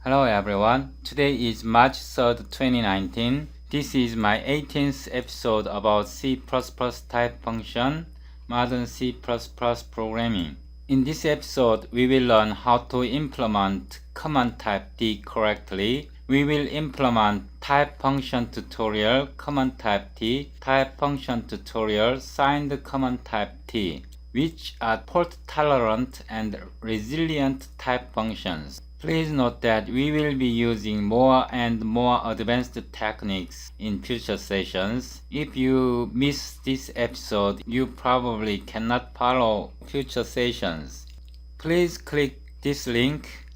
Hello everyone. Today is March 3rd, 2019. This is my 18th episode about C++ type function, modern C++ programming. In this episode, we will learn how to implement command type D correctly. We will implement type function tutorial, command type T, type function tutorial, signed command type T, which are fault-tolerant and resilient type functions. Please note that we will be using more and more advanced techniques in future sessions. If you miss this episode, you probably cannot follow future sessions. Please click this link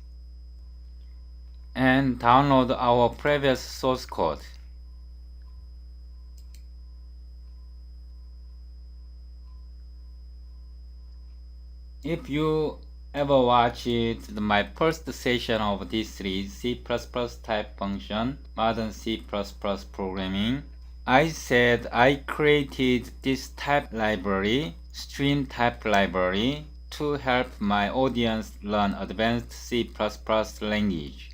and download our previous source code. If you ever watched my first session of this series, C++ type function, modern C++ programming, I said I created this type library, stream type library, to help my audience learn advanced C++ language.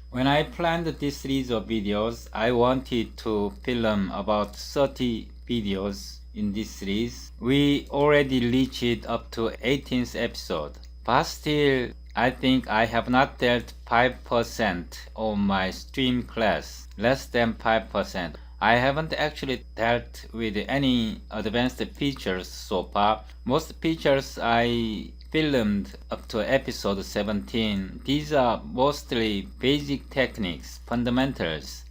When I planned this series of videos, I wanted to film about 30 videos in this series. We already reached up to 18th episode. But still, I think I have not dealt 5% of my stream class, less than 5%. I haven't actually dealt with any advanced features so far. Most features I filmed up to episode 17. These are mostly basic techniques, fundamentals.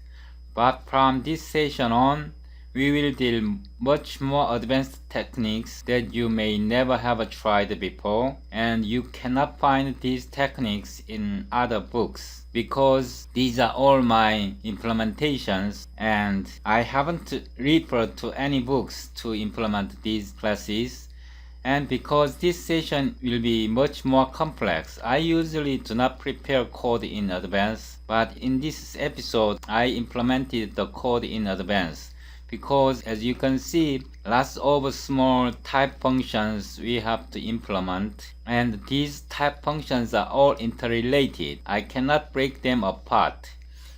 But from this session on, we will deal much more advanced techniques that you may never have tried before, and you cannot find these techniques in other books because these are all my implementations and I haven't referred to any books to implement these classes. And because this session will be much more complex, I usually do not prepare code in advance, but in this episode I implemented the code in advance. Because as you can see, lots of small type functions we have to implement, and these type functions are all interrelated. I cannot break them apart.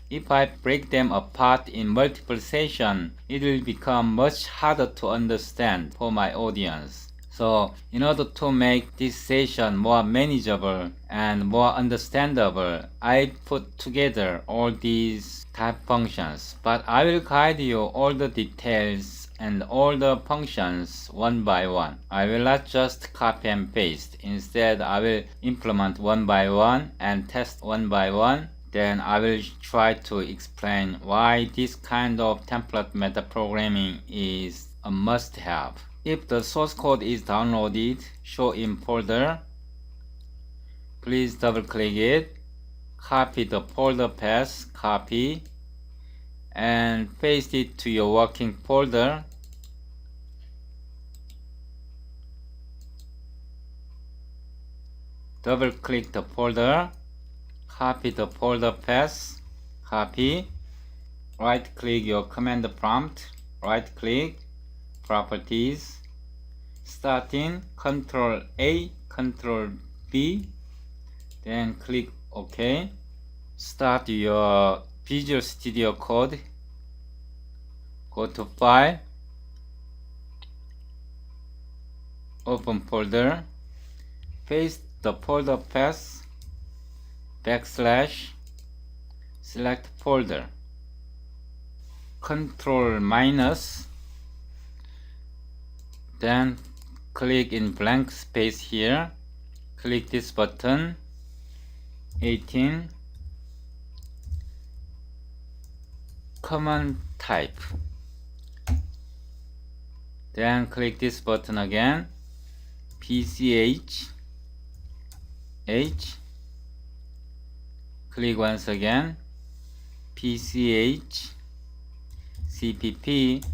If I break them apart in multiple sessions, it will become much harder to understand for my audience. So, in order to make this session more manageable and more understandable, I put together all these type functions. But I will guide you all the details and all the functions one by one. I will not just copy and paste. Instead, I will implement one by one and test one by one. Then I will try to explain why this kind of template metaprogramming is a must-have. If the source code is downloaded, show in folder, please double click it, copy the folder path, copy, and paste it to your working folder. Double click the folder, copy the folder path, copy, right click your command prompt, right click, properties, starting, Ctrl A, Ctrl B, then click OK. Start your Visual Studio Code, go to File, open folder, paste the folder path, backslash, select folder, Ctrl minus, then click in blank space here, click this button, 18, command type, then click this button again, PCH, H, click once again, PCH, CPP,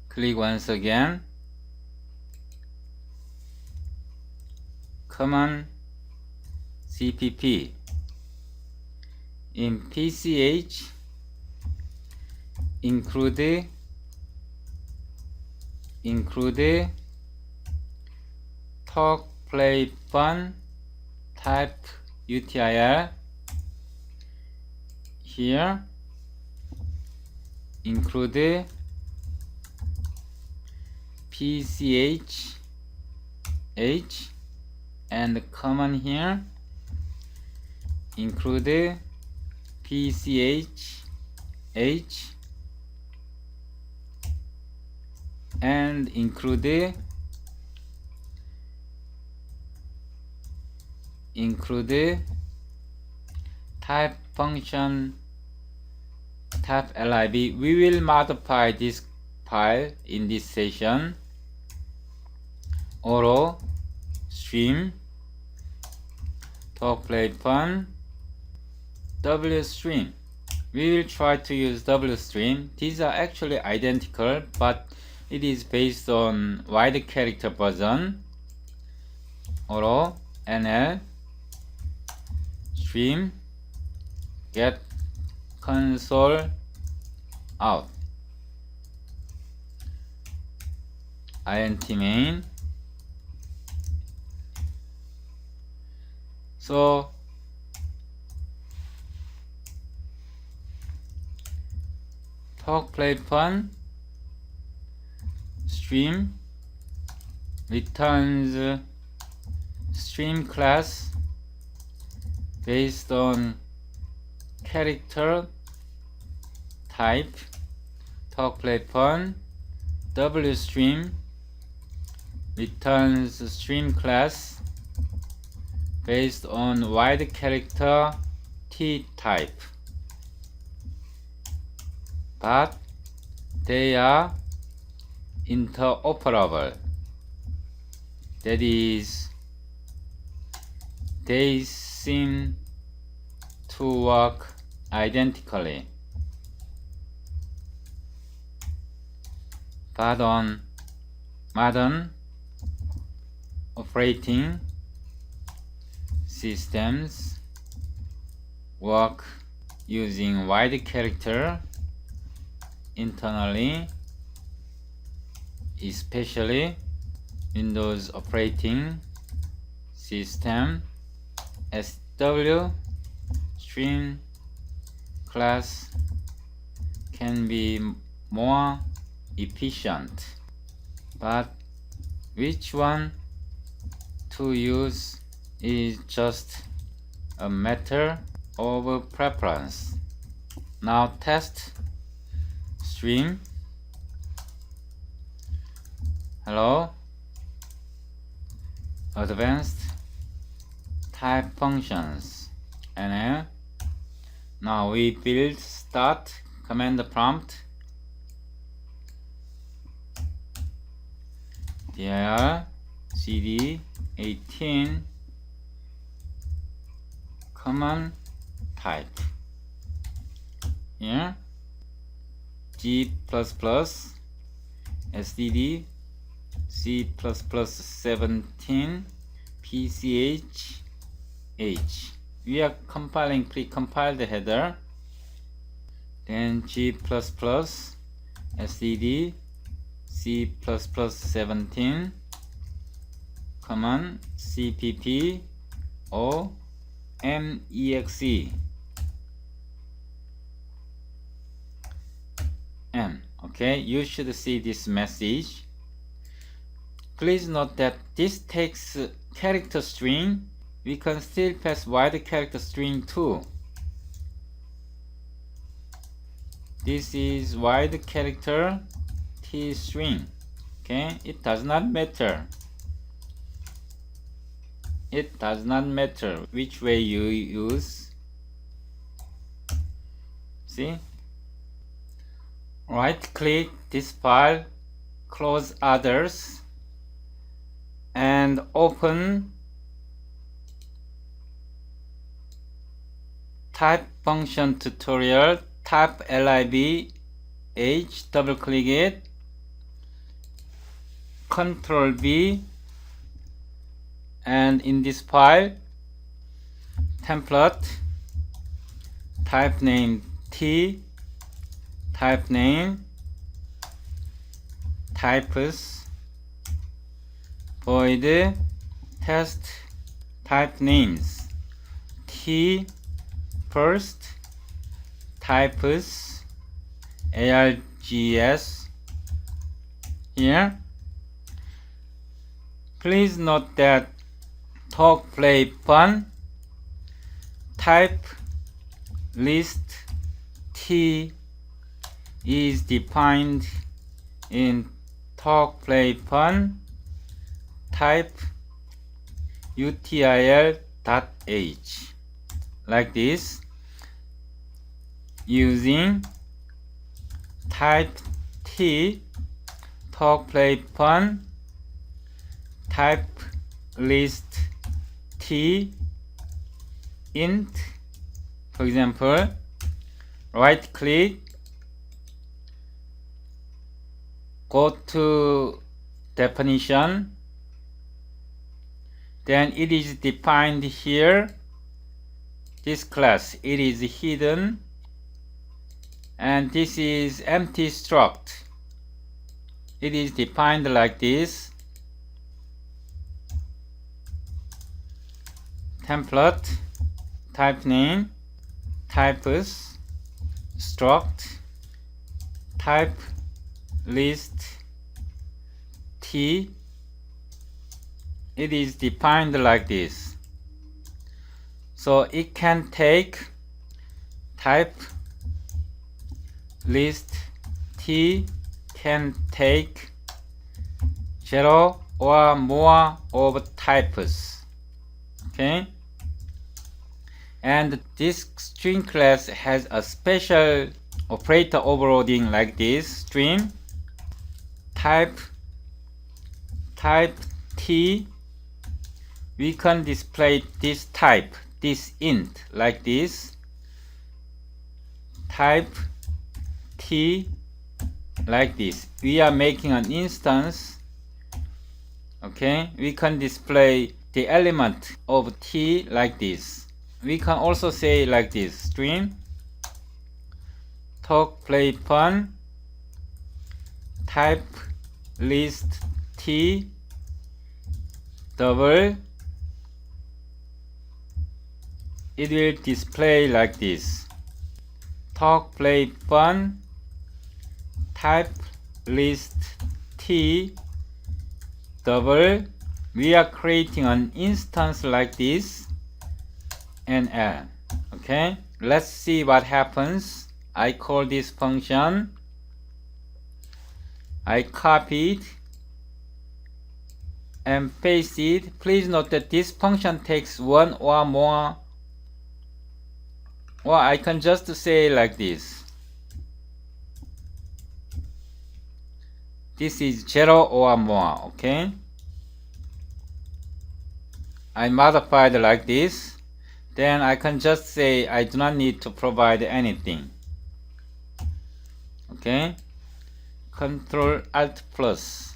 click once again, command CPP. In PCH, include talk, play, fun, type util here include pch h, and common here include pch h, and include type function type lib. We will modify this file in this session. Auto stream talk play fun wstream. We will try to use wstream. These are actually identical, but it is based on wide character version. Auto nl stream get console out int main. So talk play fun stream returns stream class based on character type. Talk play fun wstream returns stream class based on wide character T type, but they are interoperable. That is, they seem to work identically, but on modern operating systems work using wide character internally, especially Windows operating system. SW stream class can be more efficient, but which one to use is just a matter of preference. Now test stream hello advanced type functions, and now we build start command prompt dir cd 18 common type. Here G++ SDD C++ 17 PCH H. We are compiling pre-compiled header. Then G++ SDD C++ 17 command CPP O MEXE M. Okay, you should see this message. Please note that this takes character string. We can still pass wide character string too. This is wide character T string. Okay, it does not matter. It does not matter which way you use. See? Right click this file, close others, and open type function tutorial, type lib h, double click it, Control V, and in this file template type name T, type name, types, void test type names, T first types args here. Please note that talk, play, fun type list T is defined in talk, play, fun type util.h like this, using type T talk, play, fun type list T int. For example, right click, go to definition, then it is defined here, this class, it is hidden, and this is empty struct. It is defined like this. Template, type name, types, struct, type list T. It is defined like this. So it can take type list T can take 0 or more of types. Okay, and this string class has a special operator overloading like this. String type T, we can display this type, this int like this. Type T like this. We are making an instance. Okay, we can display the element of T like this. We can also say like this: string talk, play, fun type list T double. It will display like this: talk, play, fun type list T double. We are creating an instance like this and L. Okay, let's see what happens. I call this function, I copied and pasted. Please note that this function takes one or more, or I can just say like this: this is 0 or more. Okay, I modified like this. Then I can just say I do not need to provide anything. Okay, Control Alt plus.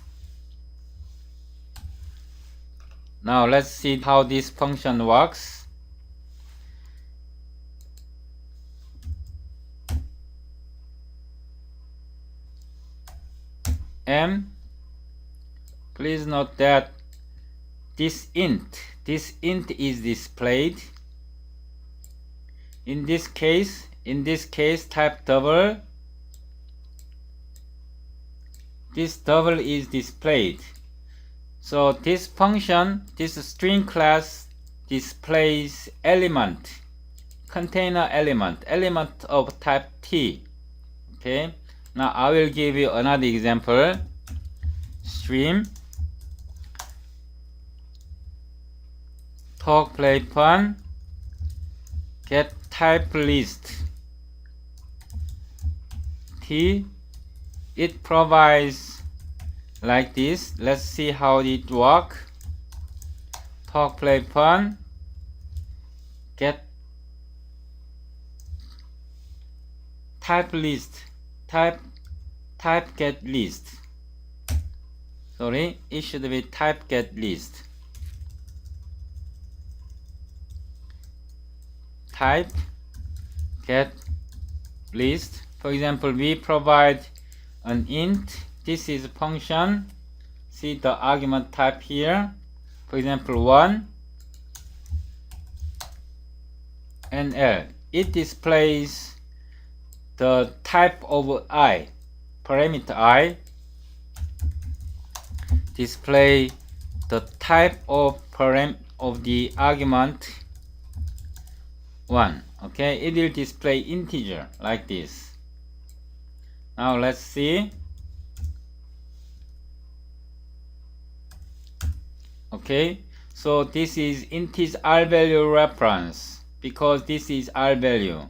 Now let's see how this function works. M, please note that this int is displayed. In this case type double. This double is displayed. So this function, this string class displays element, container element of type T. Okay, now I will give you another example. Stream talk, play, fun get type list T. It provides like this. Let's see how it works. Talk, play, fun get type list, type get list. Sorry, it should be type get list. Type get list. For example, we provide an int. This is a function. See the argument type here. For example, 1. and L. It displays the type of I, parameter I, display the type of the argument 1. Okay, it will display integer like this. Now let's see. Okay, so this is integer R value reference because this is R value.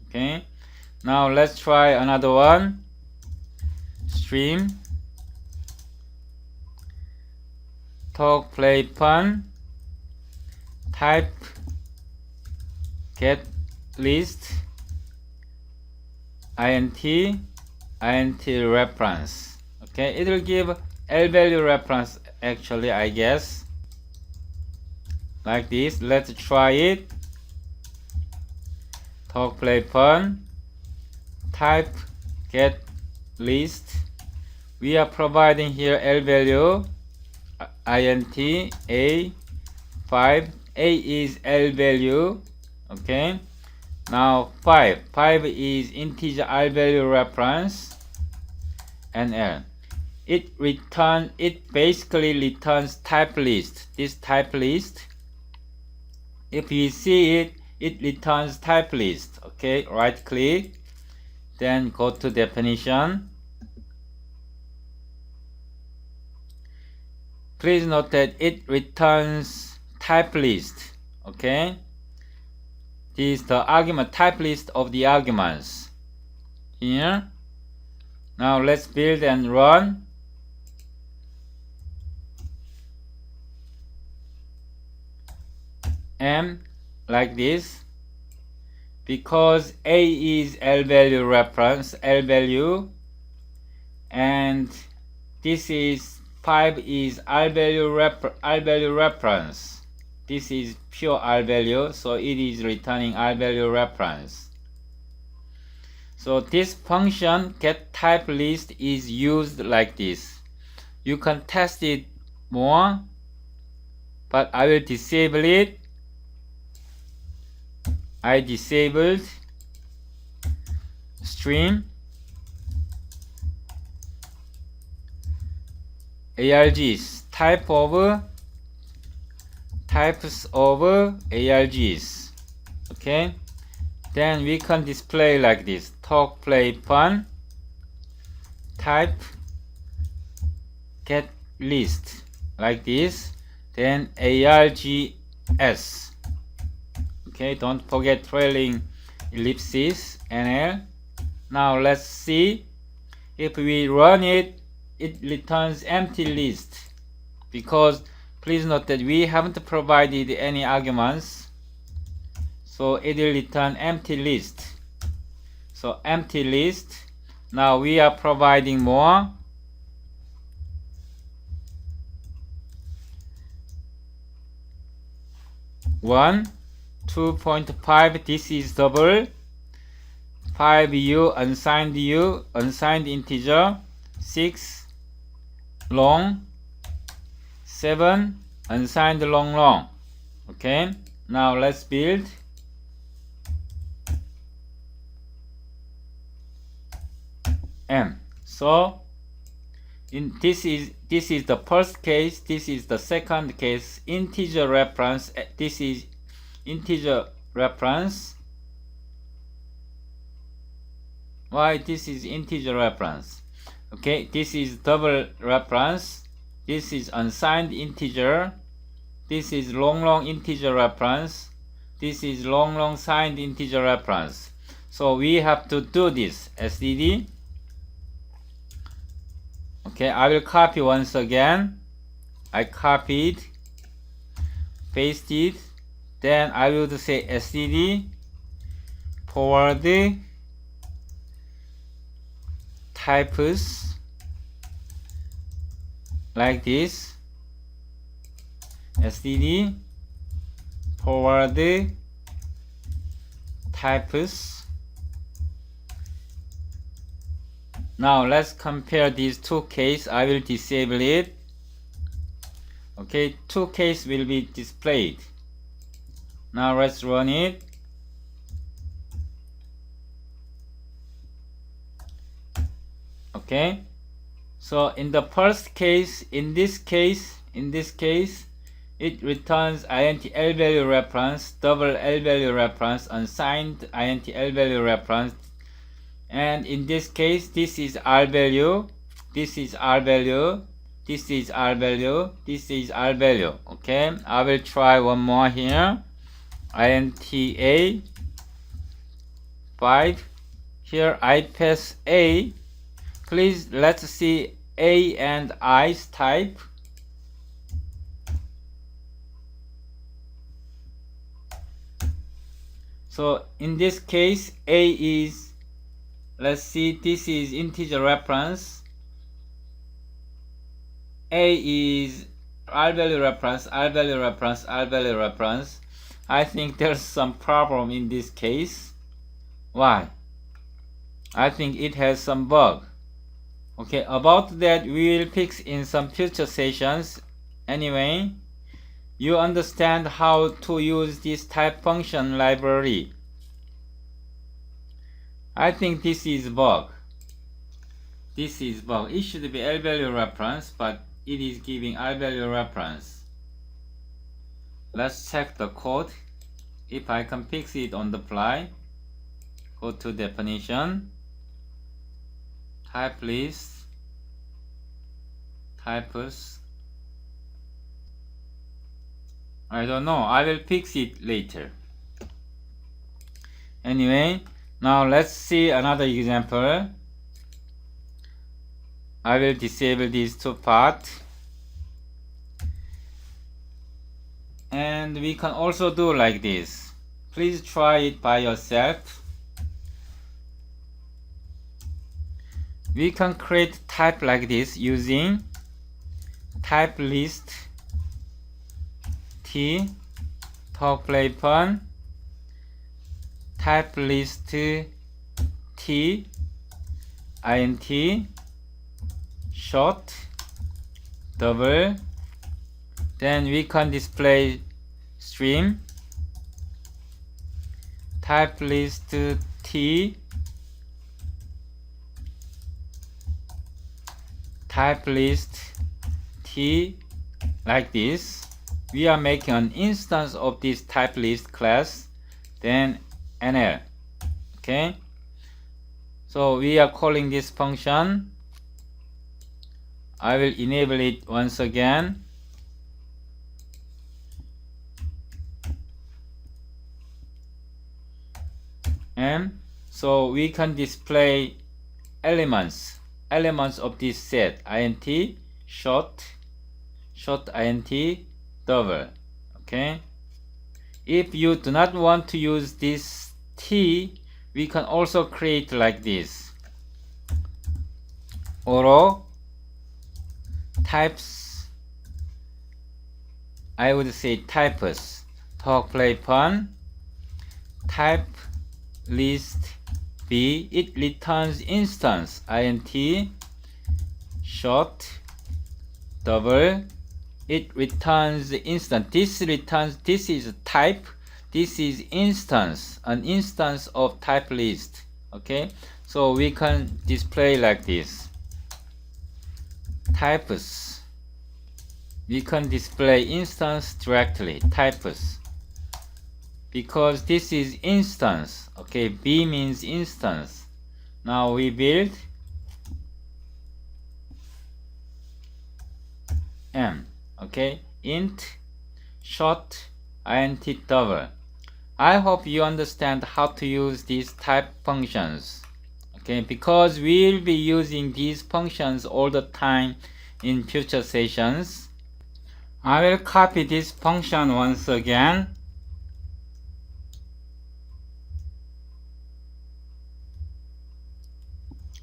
Okay, now let's try another one. Stream talk play fun type get list int reference. Okay, it will give L value reference actually, I guess, like this. Let's try it. Talk play fun type get list. We are providing here L value int a 5. A is L value. Okay, now 5 is integer R value reference and L. It basically returns type list. This type list, if you see it, it returns type list. Okay, right click, then go to definition. Please note that it returns type list. Okay, this is the argument type list of the arguments here. Now let's build and run. M like this, because A is L value reference, L value, and this is 5 is R value reference. This is pure R value, so it is returning R value reference. So this function get type list is used like this. You can test it more, but I will disable it. I disabled stream ARGs, types of ARGs. Okay, then we can display like this: talk play fun type get list like this, then ARGS. Okay, don't forget trailing ellipsis NL. Now let's see. If we run it, it returns empty list, because please note that we haven't provided any arguments, so it will return empty list. So empty list. Now we are providing more. One 2.5, this is double. 5u unsigned integer. 6 long. 7 unsigned long. Okay, now let's build. M. So this is the first case, this is the second case. Integer reference, this is integer reference. Why this is integer reference? Okay, this is double reference. This is unsigned integer. This is long integer reference. This is long signed integer reference. So we have to do this std. Okay, I will copy once again. I copied, pasted, then I will say std forward types like this. std forward types. Now let's compare these two cases. I will disable it. Okay, two cases will be displayed. Now let's run it. Okay, so in the first case, in this case, it returns int L value reference, double L value reference, unsigned int L value reference, and in this case, this is R value, this is R value, this is R value, this is R value. Okay, I will try one more here. INTA 5. Here I pass A. Please let's see A and I's type. So in this case, A is, let's see, this is integer reference. A is R value reference, R value reference, R value reference. I think there's some problem in this case. Why? I think it has some bug. Okay, about that we will fix in some future sessions. Anyway, you understand how to use this type function library. I think this is bug. This is bug. It should be L value reference, but it is giving R value reference. Let's check the code. If I can fix it on the fly, go to definition, type list, types. I don't know. I will fix it later. Anyway, now let's see another example. I will disable these two parts. And we can also do like this. Please try it by yourself. We can create type like this using type list T talk play fun, type list T int short double, then we can display stream type list T type list T like this. We are making an instance of this type list class, then NL. Okay, so we are calling this function. I will enable it once again. And so we can display elements of this set, int short int double. Okay, if you do not want to use this T, we can also create like this, or types, I would say types, talk play fun, type list B, it returns instance, int short double, it returns the instance. This returns, this is type, this is instance, an instance of type list. Okay, so we can display like this, types. We can display instance directly, types, because this is instance. Okay, B means instance. Now we build M. Okay, int short int double. I hope you understand how to use these type functions. Okay, because we'll be using these functions all the time in future sessions. I will copy this function once again.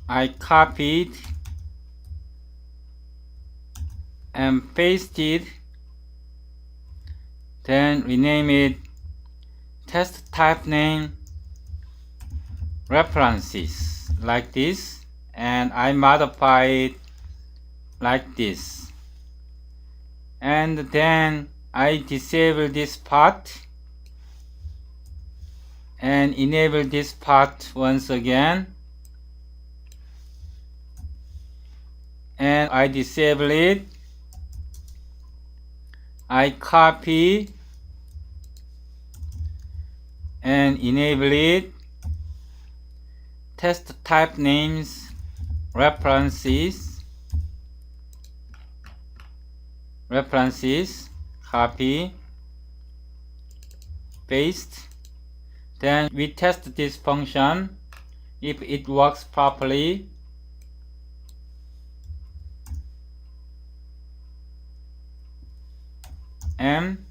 I copied and pasted, then rename it test type name references like this, and I modify it like this, and then I disable this part and enable this part once again. and I disable it. I copy and enable it. Test type names, references, copy, paste. Then we test this function if it works properly. And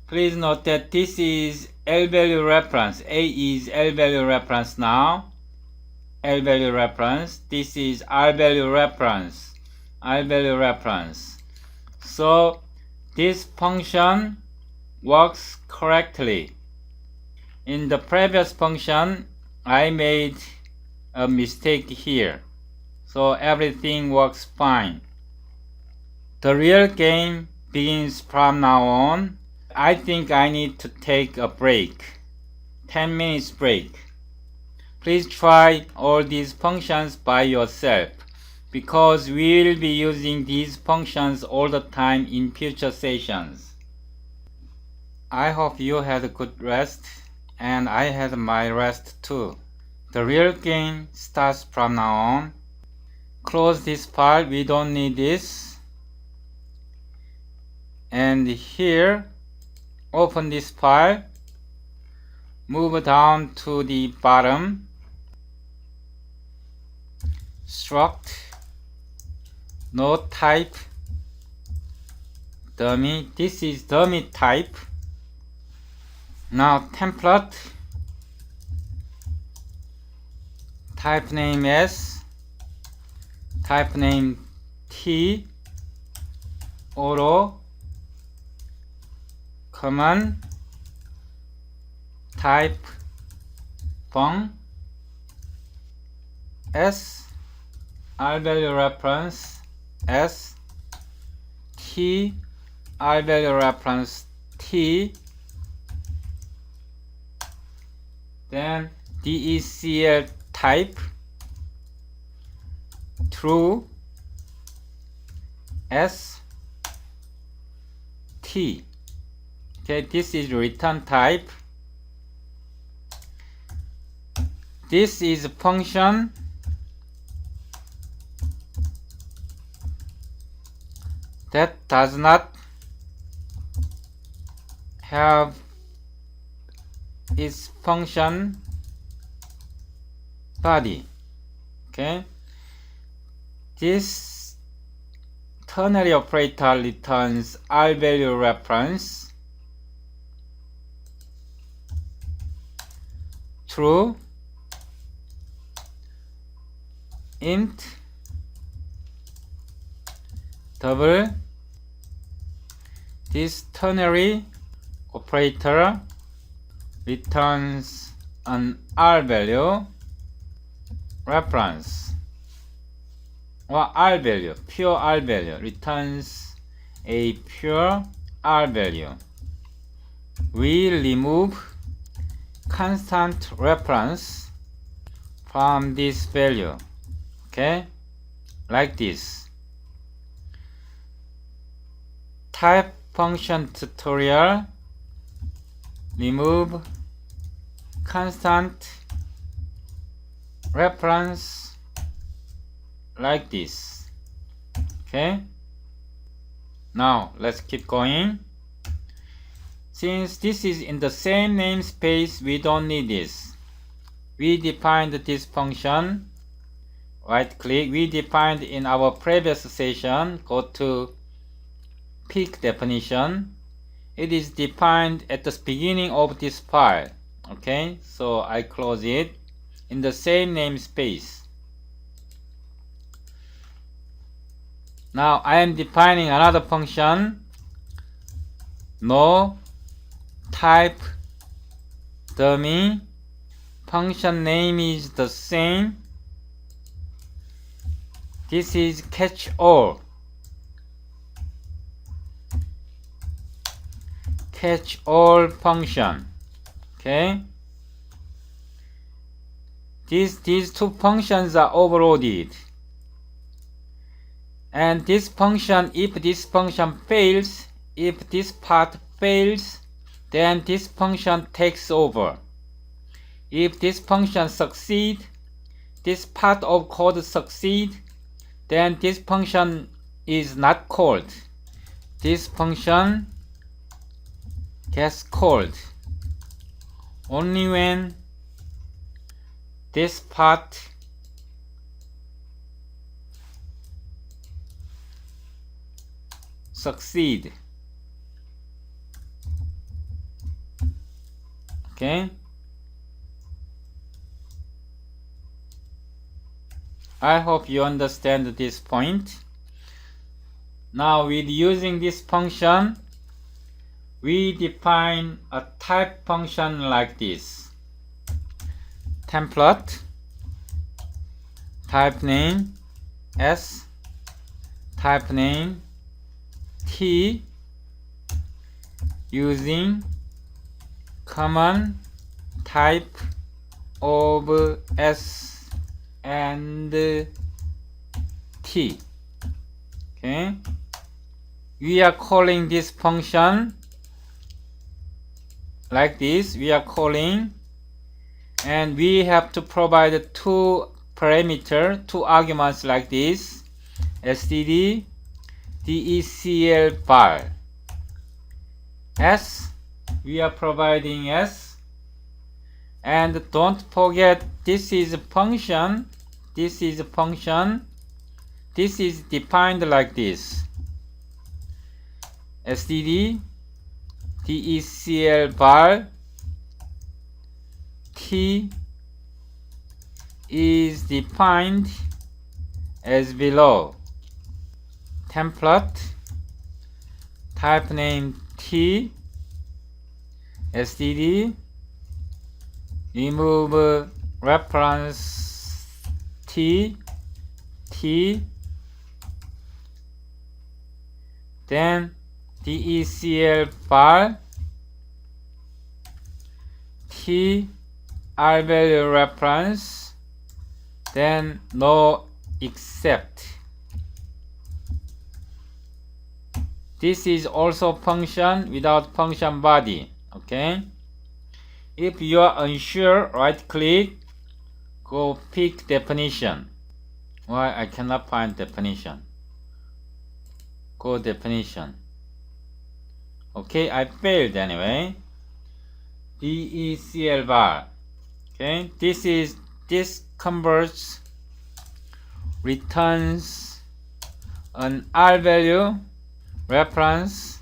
please note that this is L-value reference. A is L-value reference now. L-value reference. This is R-value reference. R-value reference. So this function works correctly. In the previous function, I made a mistake here. So everything works fine. The real game begins from now on. I think I need to take a break. 10 minutes break. Please try all these functions by yourself, because we will be using these functions all the time in future sessions. I hope you had a good rest, and I had my rest too. The real game starts from now on. Close this file, we don't need this. And here, open this file, move down to the bottom, struct, node type, dummy. This is dummy type. Now template, type name S, type name T, auto, common, type fun, S, R-value reference S, T, R-value reference T, then DECL type, true, S, T. Okay, this is return type. This is a function that does not have its function body. Okay, this ternary operator returns R-value reference true, int, double. This ternary operator returns an R-value reference, or R-value, pure R-value, returns a pure R-value. We remove constant reference from this value, okay, like this. Type function tutorial, remove constant reference like this. Okay, now let's keep going. Since this is in the same namespace, we don't need this. We defined this function. Right click. We defined in our previous session. Go to pick definition. It is defined at the beginning of this file. Okay, so I close it in the same namespace. Now I am defining another function. No type dummy. Function name is the same. This is catch all. Catch all function. Okay. These two functions are overloaded. And this function, if this function fails, if this part fails, then this function takes over. If this function succeeds, this part of code succeeds, then this function is not called. This function gets called only when this part succeeds. Okay? I hope you understand this point. Now, with using this function, we define a type function like this. Template, type name S, type name T, using common type of S and T. Okay, we are calling this function like this. We are calling, and we have to provide two parameters, two arguments like this: std, decl var. S, we are providing S, and don't forget this is a function. This is a function. This is defined like this: std, decl var T is defined as below. Template, type name T, std, remove reference T, then decl var T R value reference, then no except. This is also function without function body. Okay, if you are unsure, right click, go pick definition. Why I cannot find definition? Go definition. Okay, I failed anyway. decl var. Okay, this converts, returns an R value reference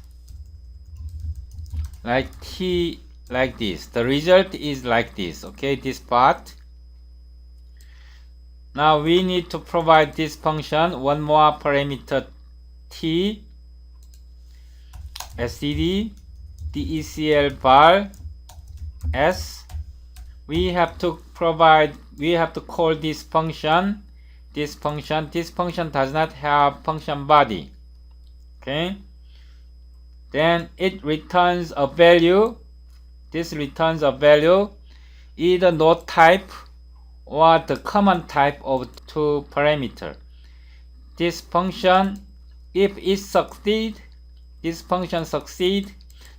like T, like this. The result is like this. Okay, this part. Now we need to provide this function one more parameter T, std, decl var S. We have to call this function. This function does not have function body. Okay, then it returns a value. This returns a value, either no type or the common type of two parameter. This function, if it succeeds, this function succeeds,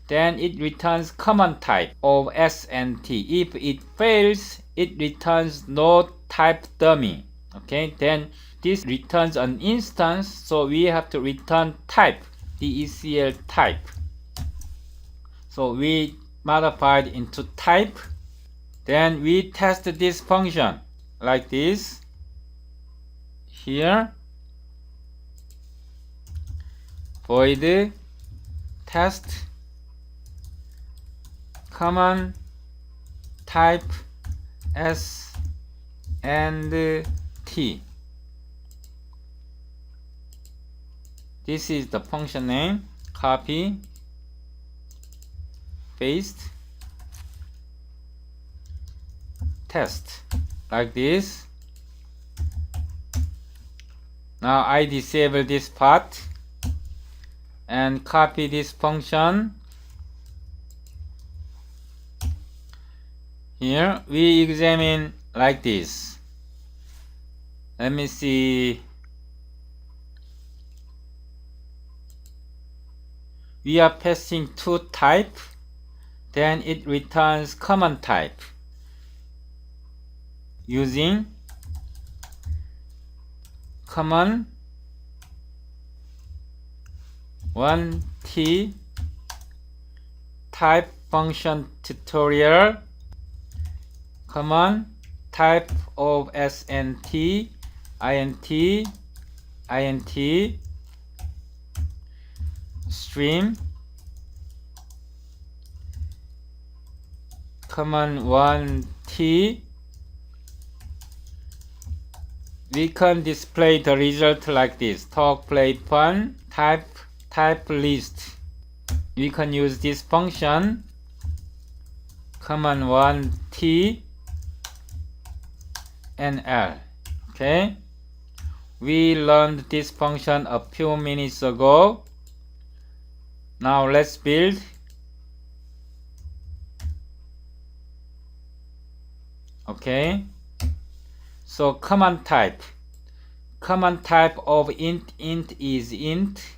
then it returns common type of S and T. If it fails, it returns no type dummy. Okay, then this returns an instance, so we have to return type, decl type. So we modified into type. Then we test this function like this. Here, void test common type S and T. This is the function name. Copy, paste, test like this. Now I disable this part and copy this function. Here we examine like this. Let me see. we are passing two type, then it returns common type using common 1t type function tutorial common type of snt int stream common 1t. We can display the result like this: talk, play, fun, type list. We can use this function common 1t and l. Okay, we learned this function a few minutes ago. Now let's build. Okay, so common type of int is int.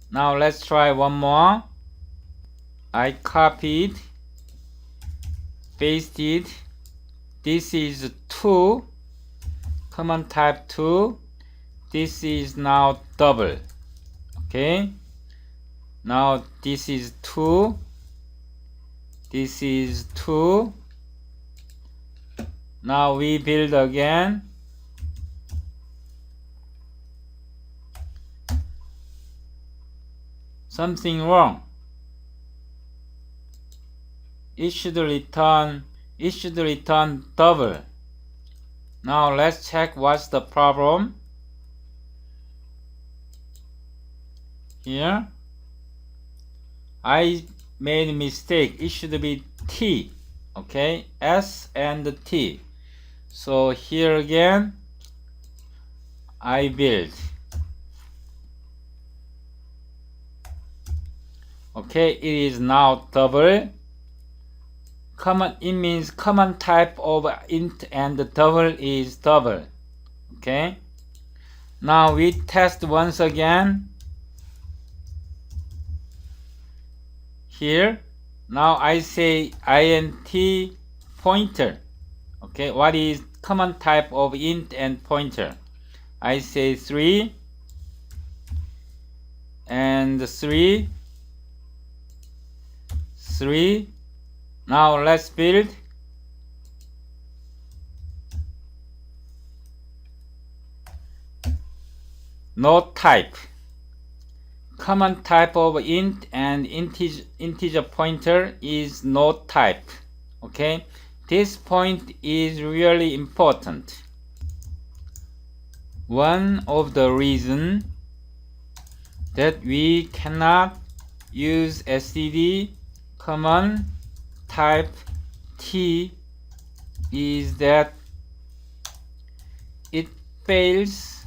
Now let's try one more. I copied, pasted. This is 2, common type 2. This is now double. Okay, now this is 2, this is 2. Now we build again. Something wrong. It should return double. Now let's check what's the problem. Here I made a mistake. It should be T. Okay, S and T. So here again I build. Okay, it is now double. It means common type of int and double is double. Okay, now we test once again. Here now I say int pointer. Okay, what is common type of int and pointer? I say 3 and 3. Now let's build. No type. Common type of int and integer pointer is no type. Okay, this point is really important. One of the reasons that we cannot use std common type t is that it fails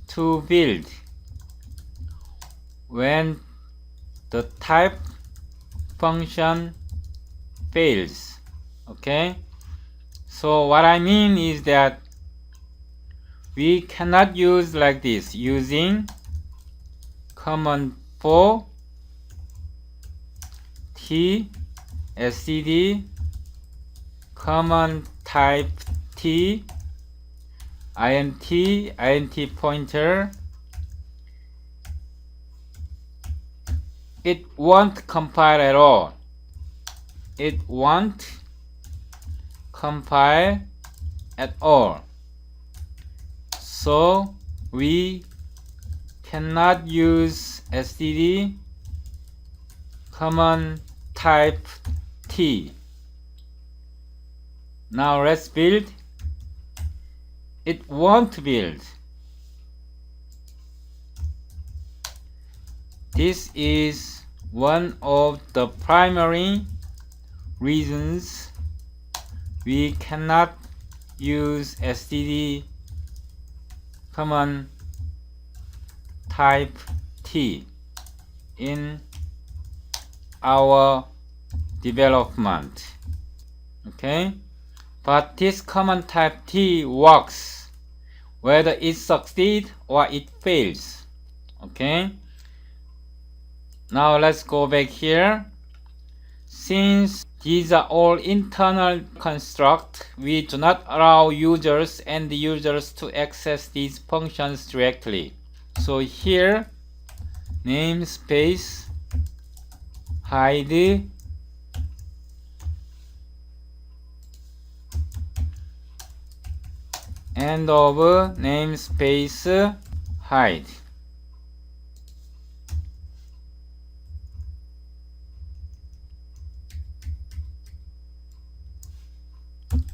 to build when the type function fails. Okay, so what I mean is that we cannot use like this using common for t std common type t int pointer. It won't compile at all. It won't compile at all. So we cannot use std common type t. Now let's build. It won't build. This is one of the primary reasons we cannot use std common type t in our development. Okay, but this common type t works whether it succeeds or it fails. Okay, Now let's go back here. Since these are all internal constructs, we do not allow users and users to access these functions directly. So here, namespace hide end of namespace hide.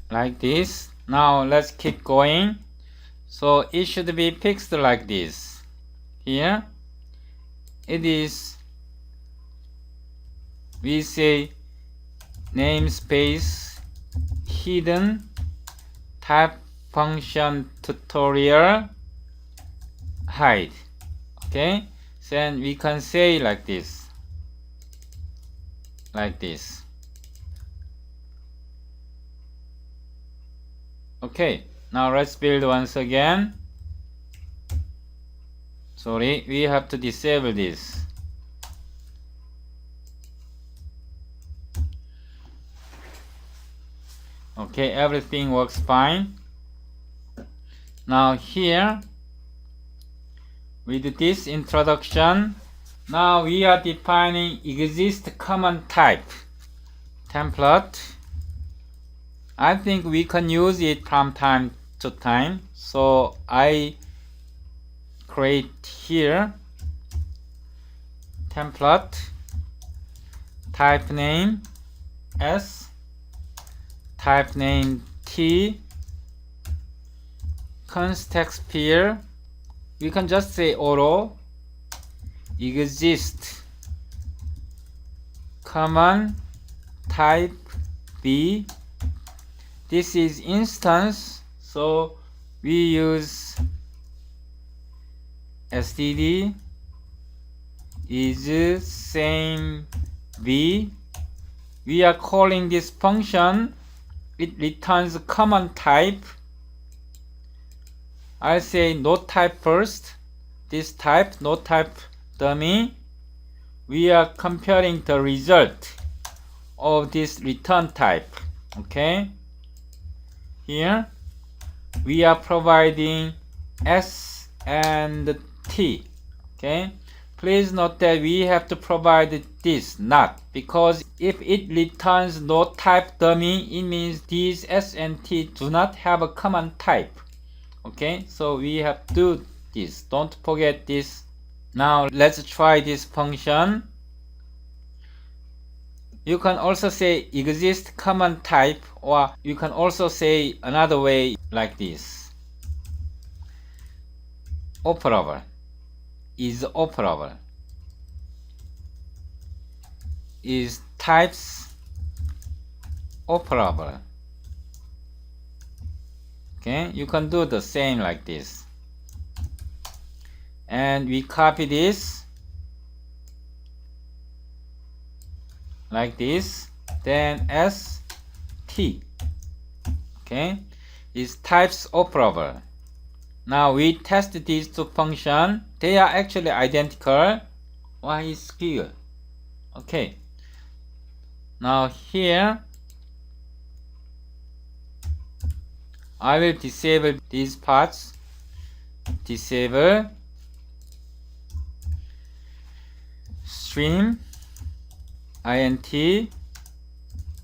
Like this. Now let's keep going. So it should be fixed like this. Here it is, we say namespace hidden type function tutorial hide. Okay, then we can say like this, Okay, now let's build once again. Sorry, we have to disable this. Okay, everything works fine. Now here, with this introduction, now we are defining exist common type template. I think we can use it from time to time, so I create here template type name S, type name T, context pair, we can just say auto, exist common type B. This is instance, so we use std is same v. We are calling this function, it returns common type. I'll say no type first, this type, no type dummy. We are comparing the result of this return type. Okay, here we are providing S and T. Okay, please note that we have to provide this not, because if it returns no type dummy, it means these S and T do not have a common type. Okay, so we have to do this, don't forget this. Now let's try this function. You can also say exist common type, or you can also say another way like this. Operable is operable is types operable. Okay, you can do the same like this. And we copy this like this, then S T. Okay, is types operable. Now we test these two functions. They are actually identical. Why is here? Okay. Now here I will disable these parts. Disable stream int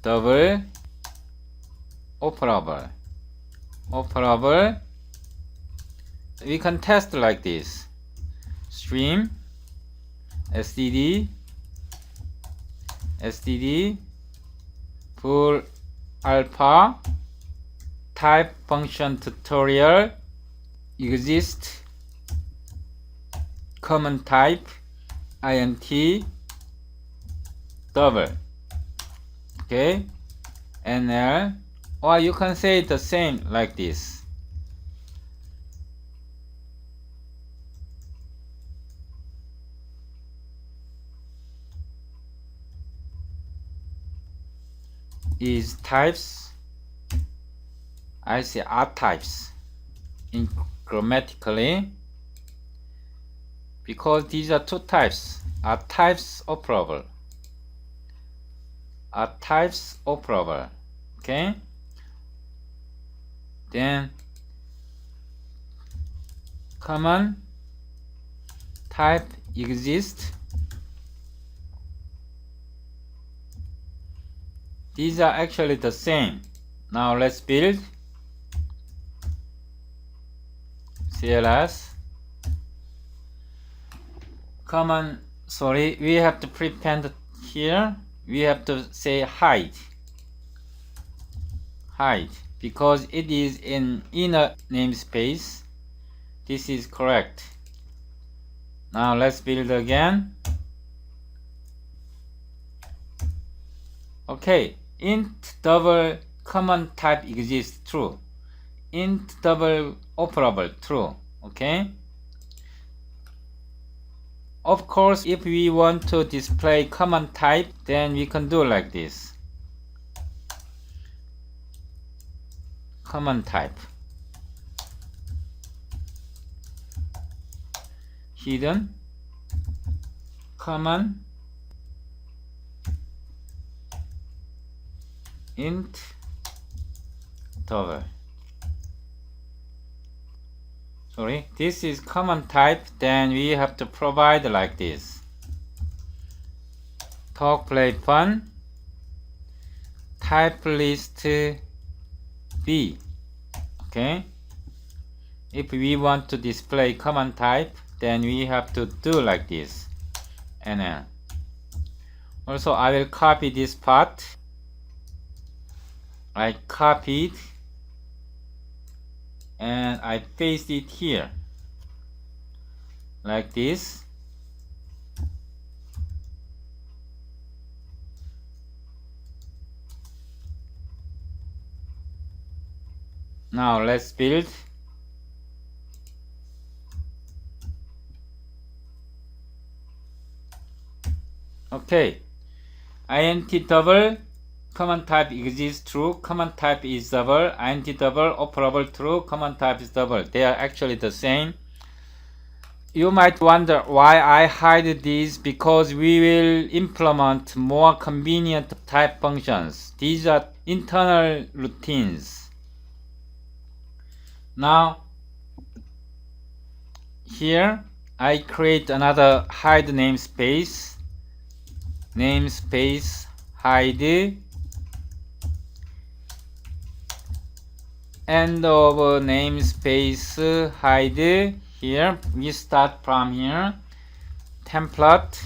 double operable. We can test like this. Stream std full alpha type function tutorial exist common type int double. Okay, nl, or you can say the same like this. Is types, I say are types in grammatically, because these are two types. are types operable. Are types operable. Okay? Then common type exists. These are actually the same. Now let's build CLS. Common, sorry, we have to prepend here. We have to say hide, because it is in inner namespace. This is correct. Now let's build again. Okay, int double common type exists, true. Int double operable, true. Okay. Of course, if we want to display common type, then we can do like this. Common type. Hidden. Common. Int double. Sorry, this is common type, then we have to provide like this. Talk, play, fun. Type list B. Okay. If we want to display common type, then we have to do like this. And then also I will copy this part. I copied and I paste it here like this. Now let's build. Okay, int double common type exists, true. Common type is double. Int double operable, true. Common type is double. They are actually the same. You might wonder why I hide these, because we will implement more convenient type functions. These are internal routines. Now here I create another hide namespace. Namespace hide. End of namespace hide. Here we start from here. Template.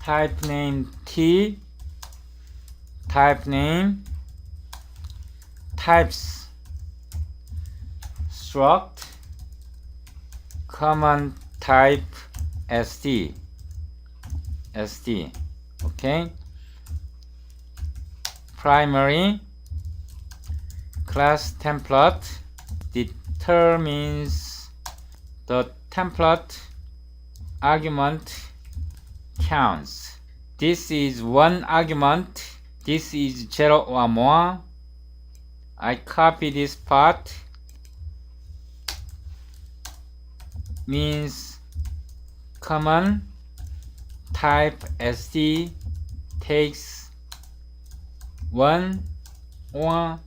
Type name T. Type name. Types. Struct. Common type SD. Okay. Primary. Class template determines the template argument counts. This is one argument. This is 0 or more. I copy this part. Means common type SD takes one or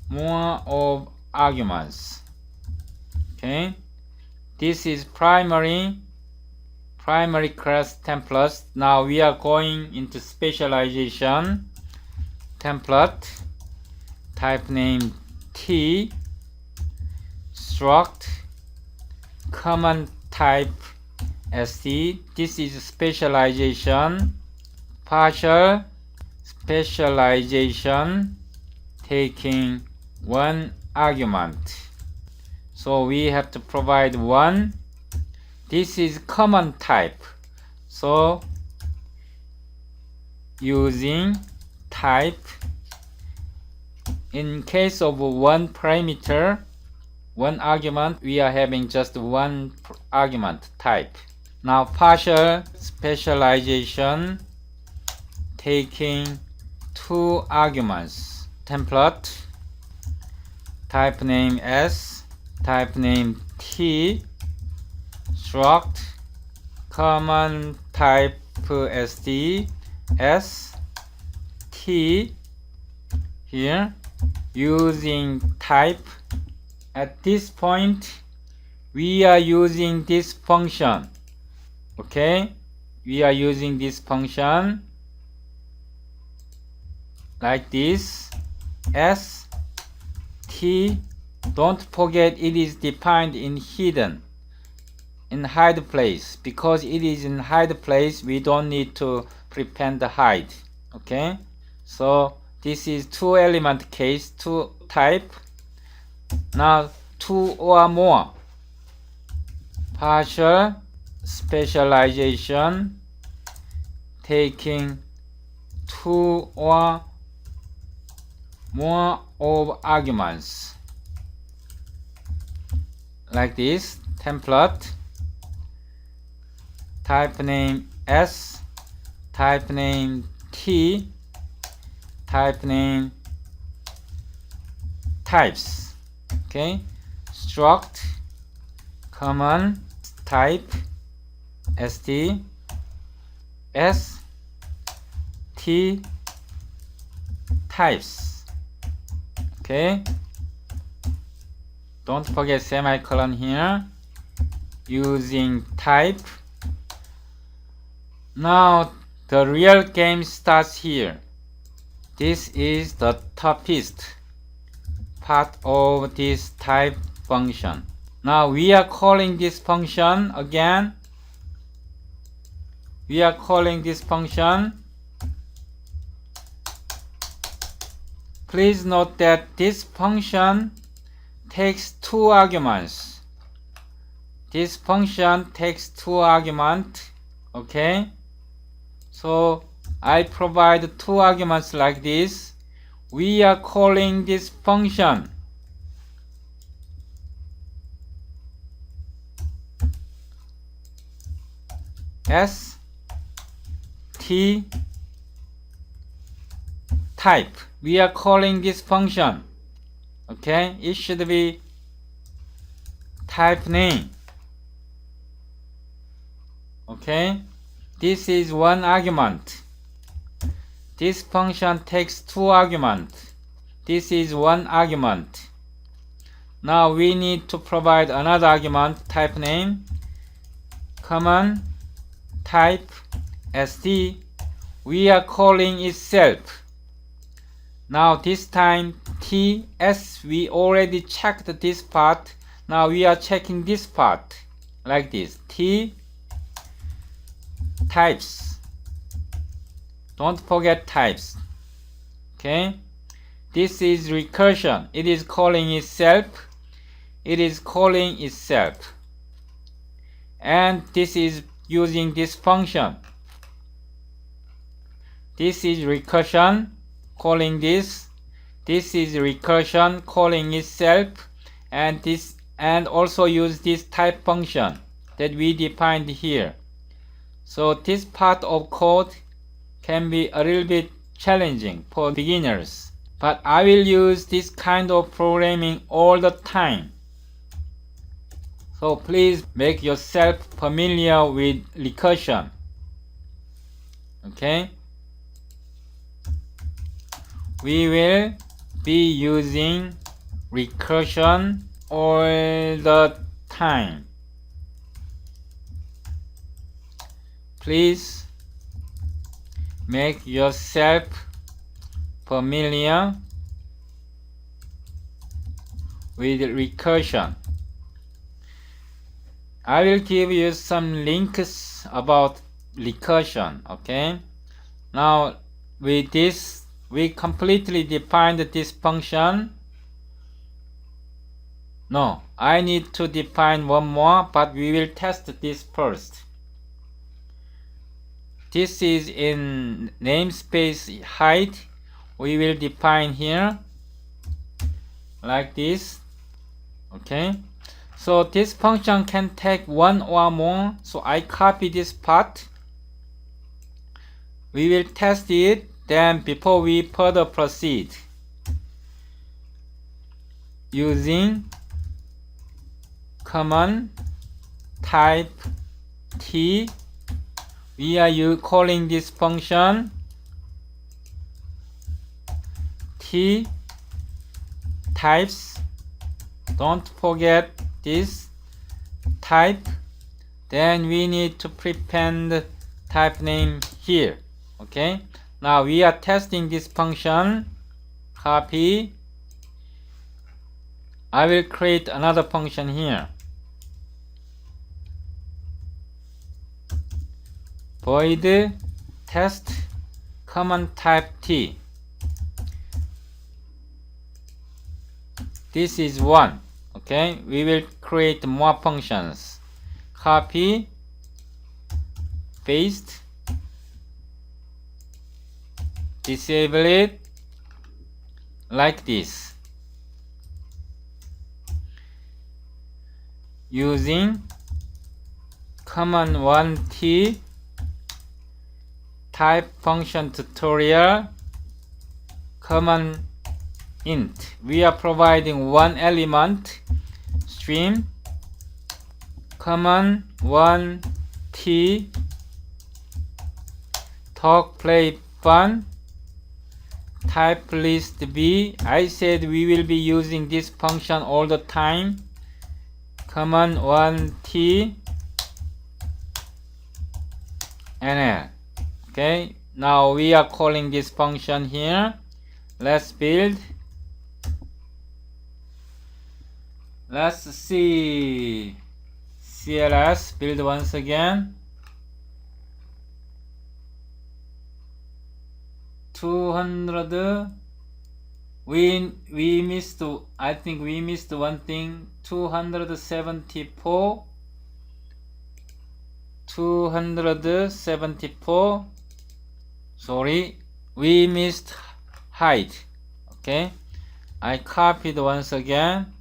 more of arguments. Okay, this is primary class templates. Now we are going into specialization. Template type name T. Struct common type SD. This is specialization. Partial specialization taking one argument. So we have to provide one. This is common type. So using type, in case of one parameter, one argument, we are having just one argument type. Now partial specialization taking two arguments. Template type name S, type name T, struct common type SD S T here using type. At this point we are using this function. Okay, we are using this function like this. S T, don't forget it is defined in hidden, in hide place. Because it is in hide place, we don't need to prepend the hide. Okay, so this is two element case, two type. Now two or more, partial specialization, taking two or more of arguments like this. Template, type name S, type name T, type name types. Okay, struct common type SD S T types. Okay, don't forget semicolon here, using type. Now the real game starts here. This is the toughest part of this type function. Now we are calling this function again. We are calling this function. Please note that this function takes two arguments. This function takes two arguments. Okay, so I provide two arguments like this. We are calling this function S T type. We are calling this function. Okay, it should be type name. Okay, this is one argument. This function takes two arguments. This is one argument. Now we need to provide another argument, type name, common type SD. We are calling itself. Now this time TS, we already checked this part. Now we are checking this part like this. T types. Don't forget types. Okay, this is recursion. It is calling itself. It is calling itself. And this is using this function. This is recursion calling this. This is recursion calling itself, and this, and also use this type function that we defined here. So this part of code can be a little bit challenging for beginners, but I will use this kind of programming all the time. So please make yourself familiar with recursion. Okay, we will be using recursion all the time. Please make yourself familiar with recursion. I will give you some links about recursion. Okay, now with this we completely defined this function. No, I need to define one more, but we will test this first. This is in namespace height. We will define here like this. Okay, so this function can take one or more, so I copy this part. We will test it, then before we further proceed, using common type T we are calling this function t types. Don't forget this type. Then we need to prepend type name here. Okay, now we are testing this function. Copy. I will create another function here. Void test common type t. This is 1. Okay, we will create more functions. Copy, paste, disable it like this. Using common 1t type function tutorial common int. We are providing one element stream common 1t talk play fun type list b. I said we will be using this function all the time. Common 1t nl. Okay, now we are calling this function here. Let's build. Let's see. CLS build once again. 200. We missed. I think we missed one thing. 274. 274. Sorry, we missed height. Okay, I copied once again.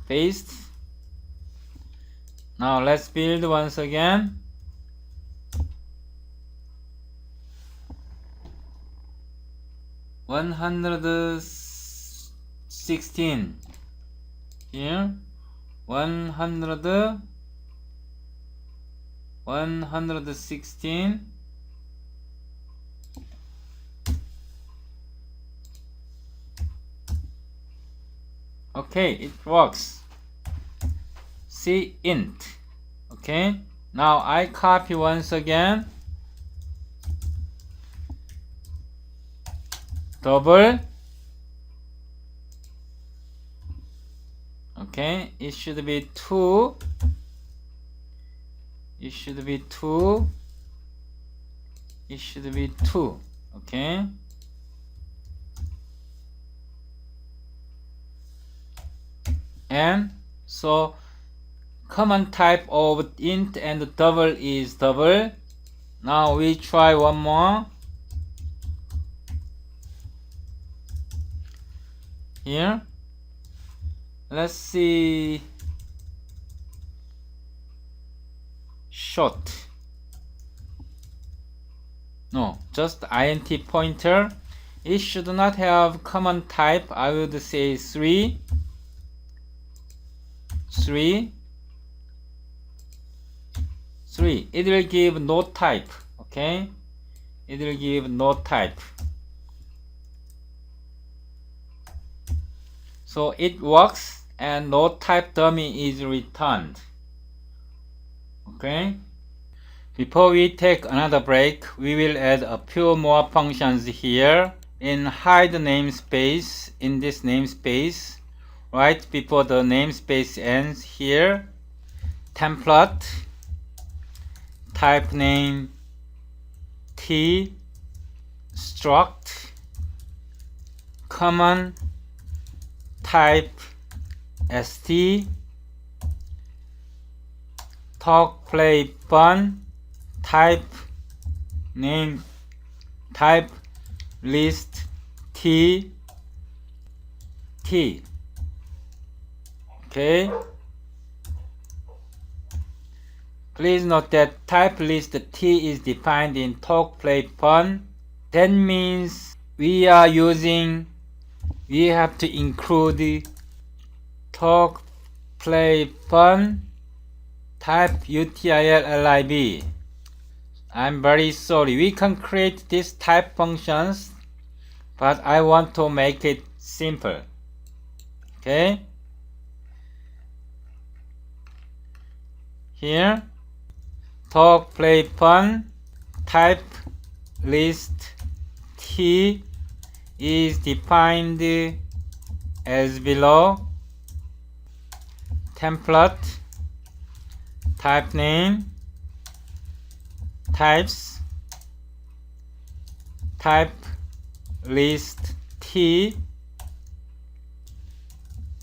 Paste. Now let's build once again. $116 here. 116. Okay, it works. See int. Okay, now I copy once again. Double. Okay, it should be 2. It should be 2. It should be 2. Okay. And so common type of int and double is double. Now we try one more. Here. Let's see. Short. No, just int pointer. It should not have common type. I would say 3. 3. It will give no type. Okay, it will give no type. So it works and no type dummy is returned. Okay, before we take another break, we will add a few more functions here. In hide namespace, in this namespace, right before the namespace ends here, template, type name t, struct, common type st, talk play fun, type name type list t. Okay, please note that type list t is defined in talk play fun. That means we have to include talk play fun type util lib. I'm very sorry. We can create these type functions, but I want to make it simple. Okay? Here, talk, play, fun, type list t is defined as below. Template, type name, types, type list t,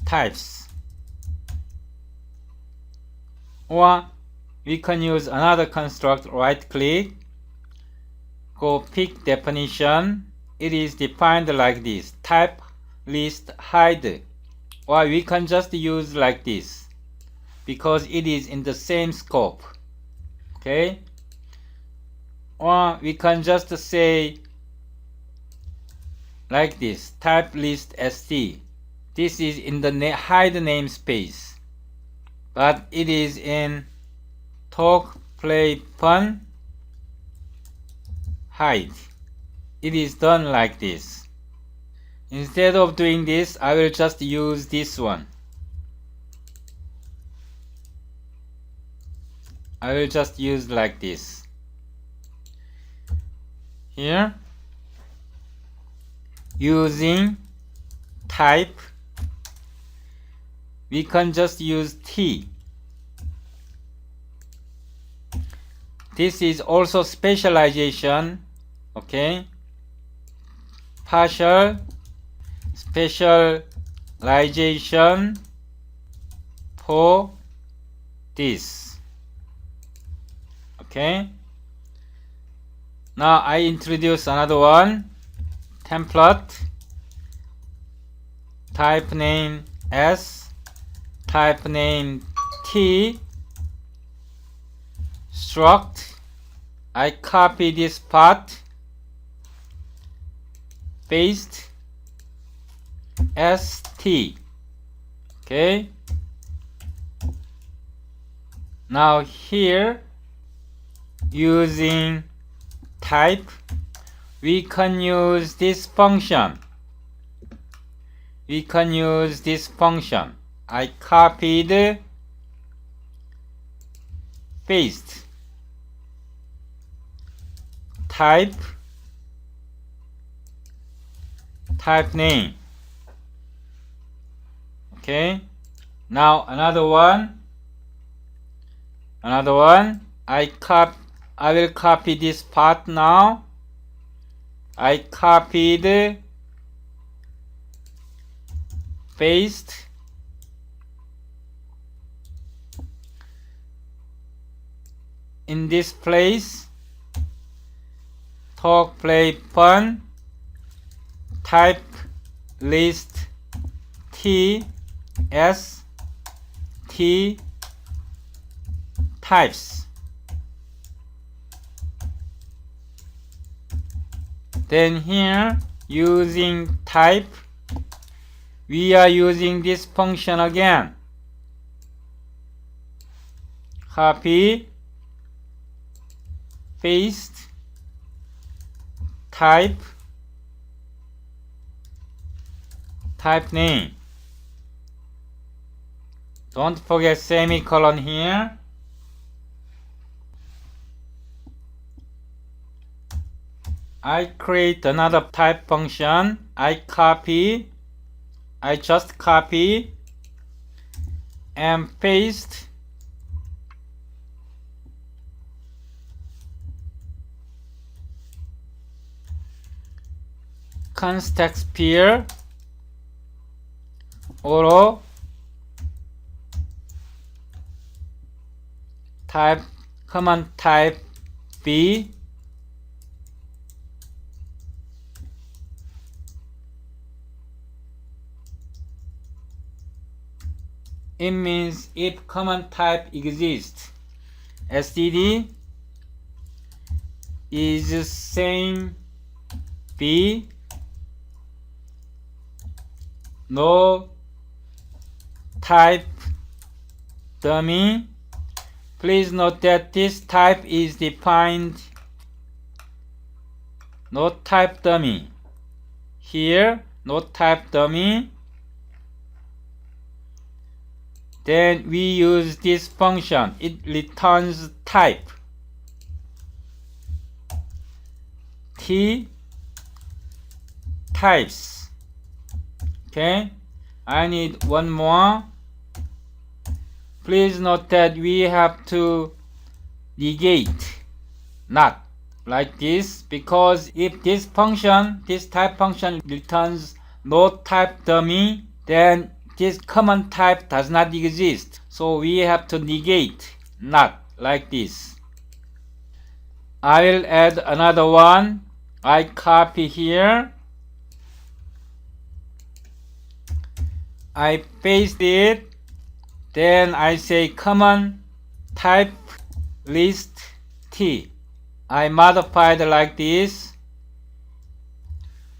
types. Or we can use another construct, right click, go pick definition. It is defined like this, type list hide. Or we can just use like this because it is in the same scope. Okay? Or we can just say like this, type list st. This is in the hide namespace, but it is in talk, play, fun, hide. It is done like this. Instead of doing this, I will just use this one. I will just use like this. Here, using type, we can just use t. This is also specialization. Okay, partial specialization for this. Okay, now I introduce another one, template, type name s, type name t, struct. I copy this part, paste st. Okay, now here, using type, we can use this function. We can use this function. I copied, paste, type name. Okay, now another one, I will copy this part now. I copied, paste, in this place, talk, play, fun, type list t s t, types. Then here, using type, we are using this function again. Copy, paste, type name. Don't forget semicolon here. I create another type function. I just copy and paste context pair auto type command type b. It means if command type exists, std is same b, no type dummy, Please note that this type is defined not type dummy. Here, not type dummy. Then we use this function. It returns type T types. Okay, I need one more. Please note that we have to negate not like this, because if this function, this type function returns no type dummy, then this common type does not exist. So we have to negate not like this. I will add another one. I copy here. I paste it. Then I say common type list T. I modified like this.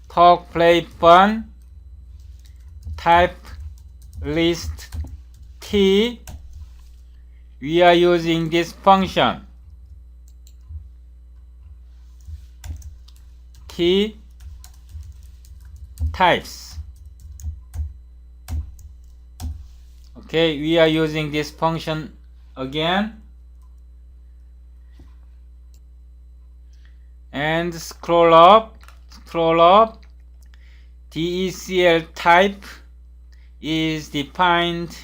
Talk, play, fun. Type list T. We are using this function T types. Okay, we are using this function again. And scroll up. DECL type is defined.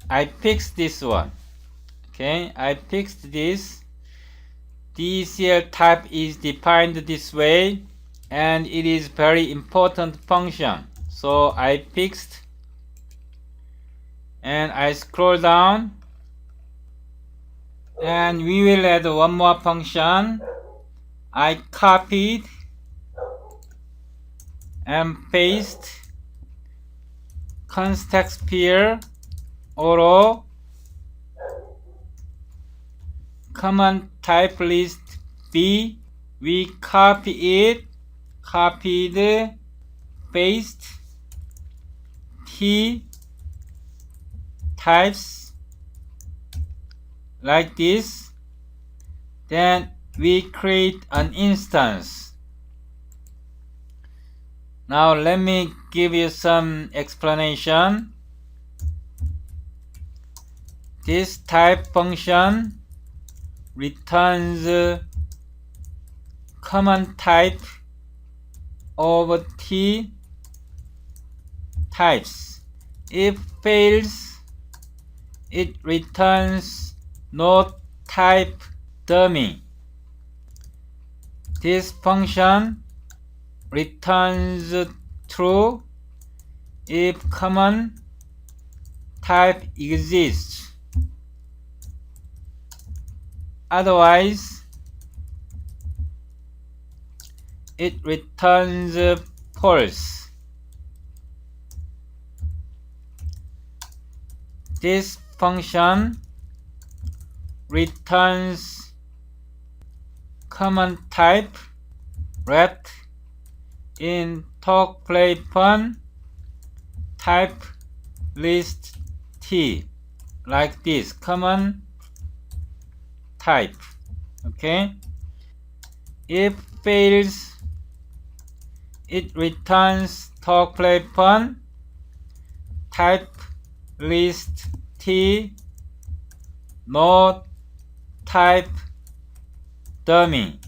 I fixed this one. Okay, I fixed this. DECL type is defined this way, and it is very important function. So I fixed, and I scroll down, and we will add one more function. I copied and paste context pair auto common type list B. We copy it, copied, paste T types like this. Then we create an instance. Now let me give you some explanation. This type function returns common type of T types. If fails, it returns no type dummy. This function returns true if common type exists. Otherwise, it returns false. This function returns common type ret in talk, play, fun type list T like this, common type. Okay, if fails, it returns talk, play, fun type list T no type dummy.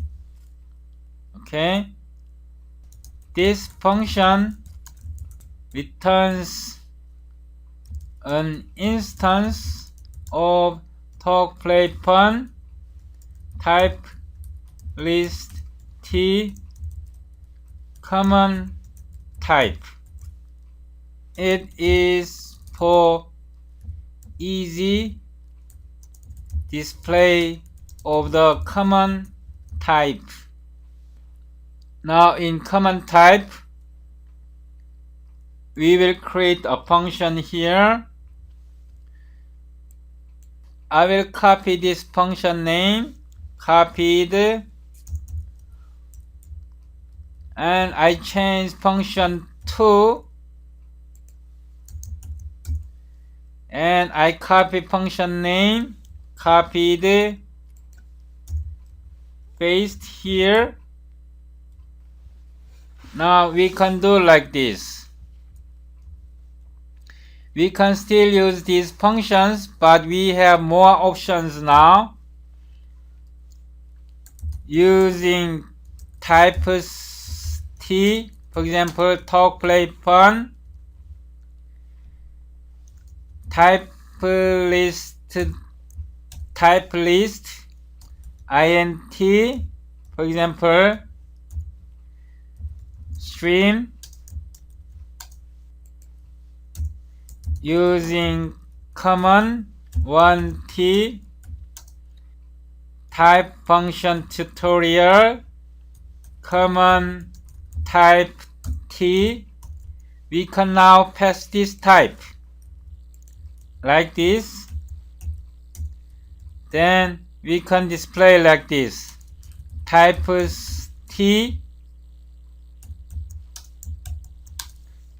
Okay, this function returns an instance of talk, play, fun type list T common type. It is for easy display of the common type. Now in common type, we will create a function here. I will copy this function name, copied, and I change function to, and I copy function name, copied, paste here. Now we can do like this. We can still use these functions, but we have more options now. Using types T, for example, talk, play, fun. Type list, int, for example, stream. Using common 1t, type function tutorial, common type t. We can now pass this type like this. Then we can display like this. Types t,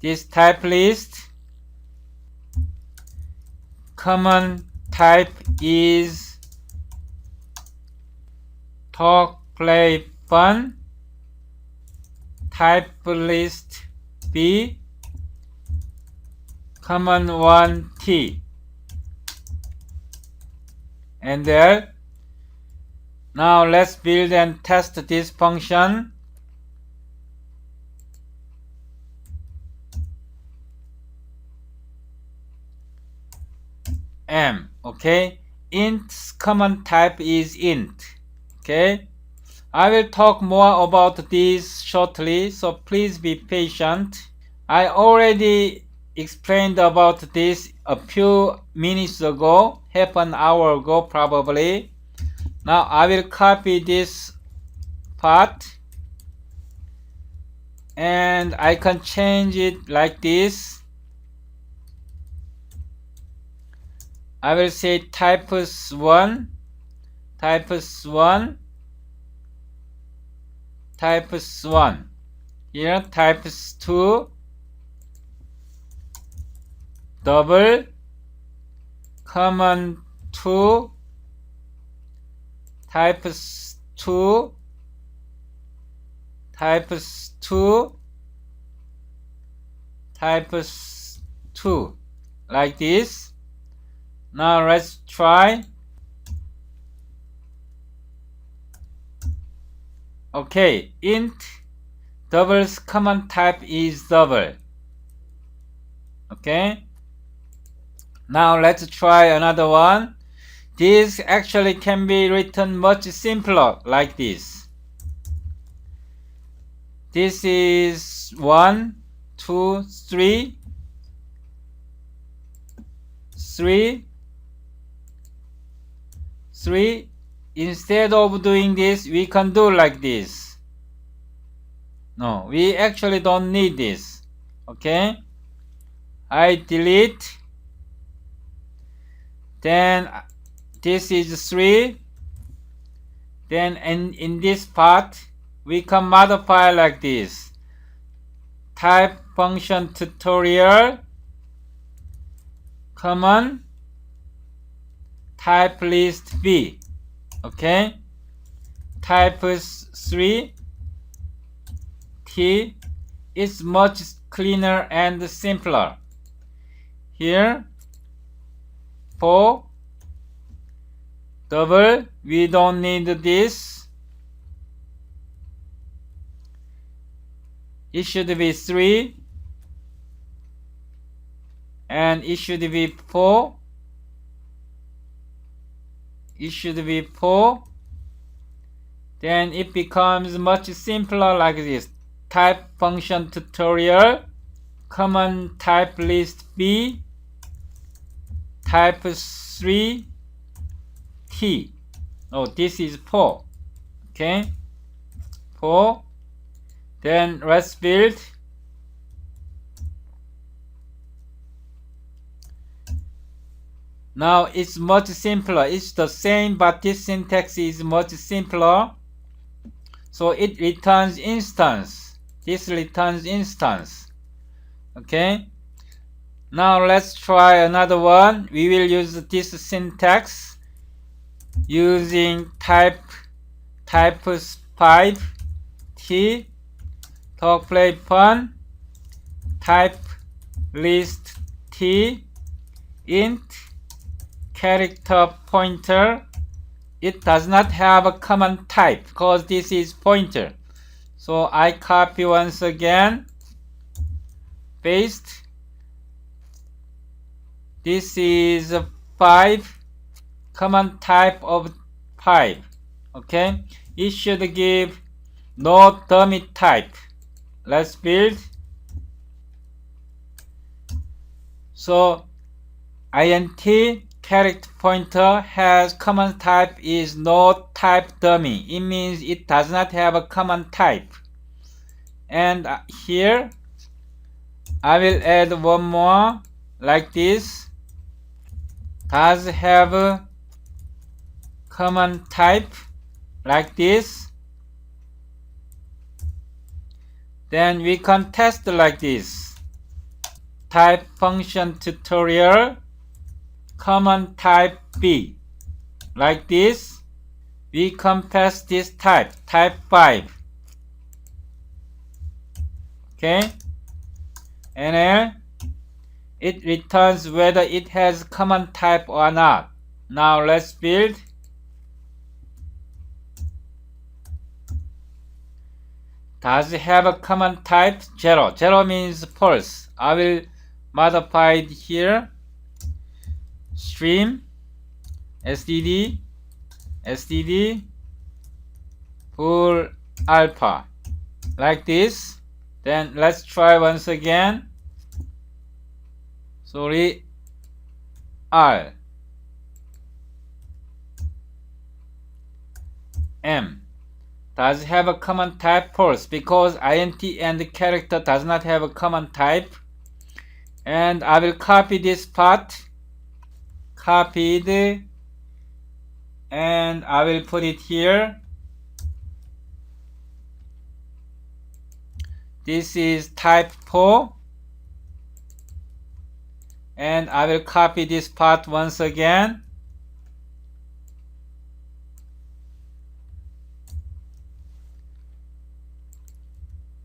this type list. Common type is talk, play, fun. Type list B, common 1t. And there. Now let's build and test this function. M, okay. Int's common type is int, okay. I will talk more about this shortly, so please be patient. I already explained about this a few minutes ago, half an hour ago probably. Now I will copy this part and I can change it like this. I will say types 1, types 1, types 1. Here types 2, double, common 2, types 2, types 2, types 2, like this. Now let's try. Okay, int double's common type is double. Okay. Now let's try another one. This actually can be written much simpler like this. This is 1, 2, 3, 3, 3. Instead of doing this, we can do like this. No, we actually don't need this. Okay. I delete. Then this is 3. Then in this part, we can modify like this. Type function tutorial, common, type list B. Okay. Types 3 T is much cleaner and simpler. Here 4 double, we don't need this. It should be 3 and it should be 4. It should be 4. Then it becomes much simpler like this. Type function tutorial, common type list B, type 3 T. Oh, this is 4. Okay, 4. Then let's build. Now it's much simpler. It's the same, but this syntax is much simpler. So it returns instance. This returns instance. Okay. Now let's try another one. We will use this syntax. using type 5 t talk play fun type list t int character pointer. It does not have a common type because this is pointer. So I copy once again, paste. This is 5, common type of 5. Okay, it should give no dummy type. Let's build. So int character pointer has common type is no type dummy. It means it does not have a common type. And here I will add one more like this. Does have a common type like this. Then we can test like this. Type function tutorial common type B like this. We can pass this type 5. Okay, and it returns whether it has common type or not. Now let's build. Does it have a common type? 0. 0 means false. I will modify it here. Stream std full alpha like this. Then let's try once again. Sorry, R M does it have a common type? False, because int and character does not have a common type. And I will copy this part, copied, and I will put it here. This is type 4, and I will copy this part once again.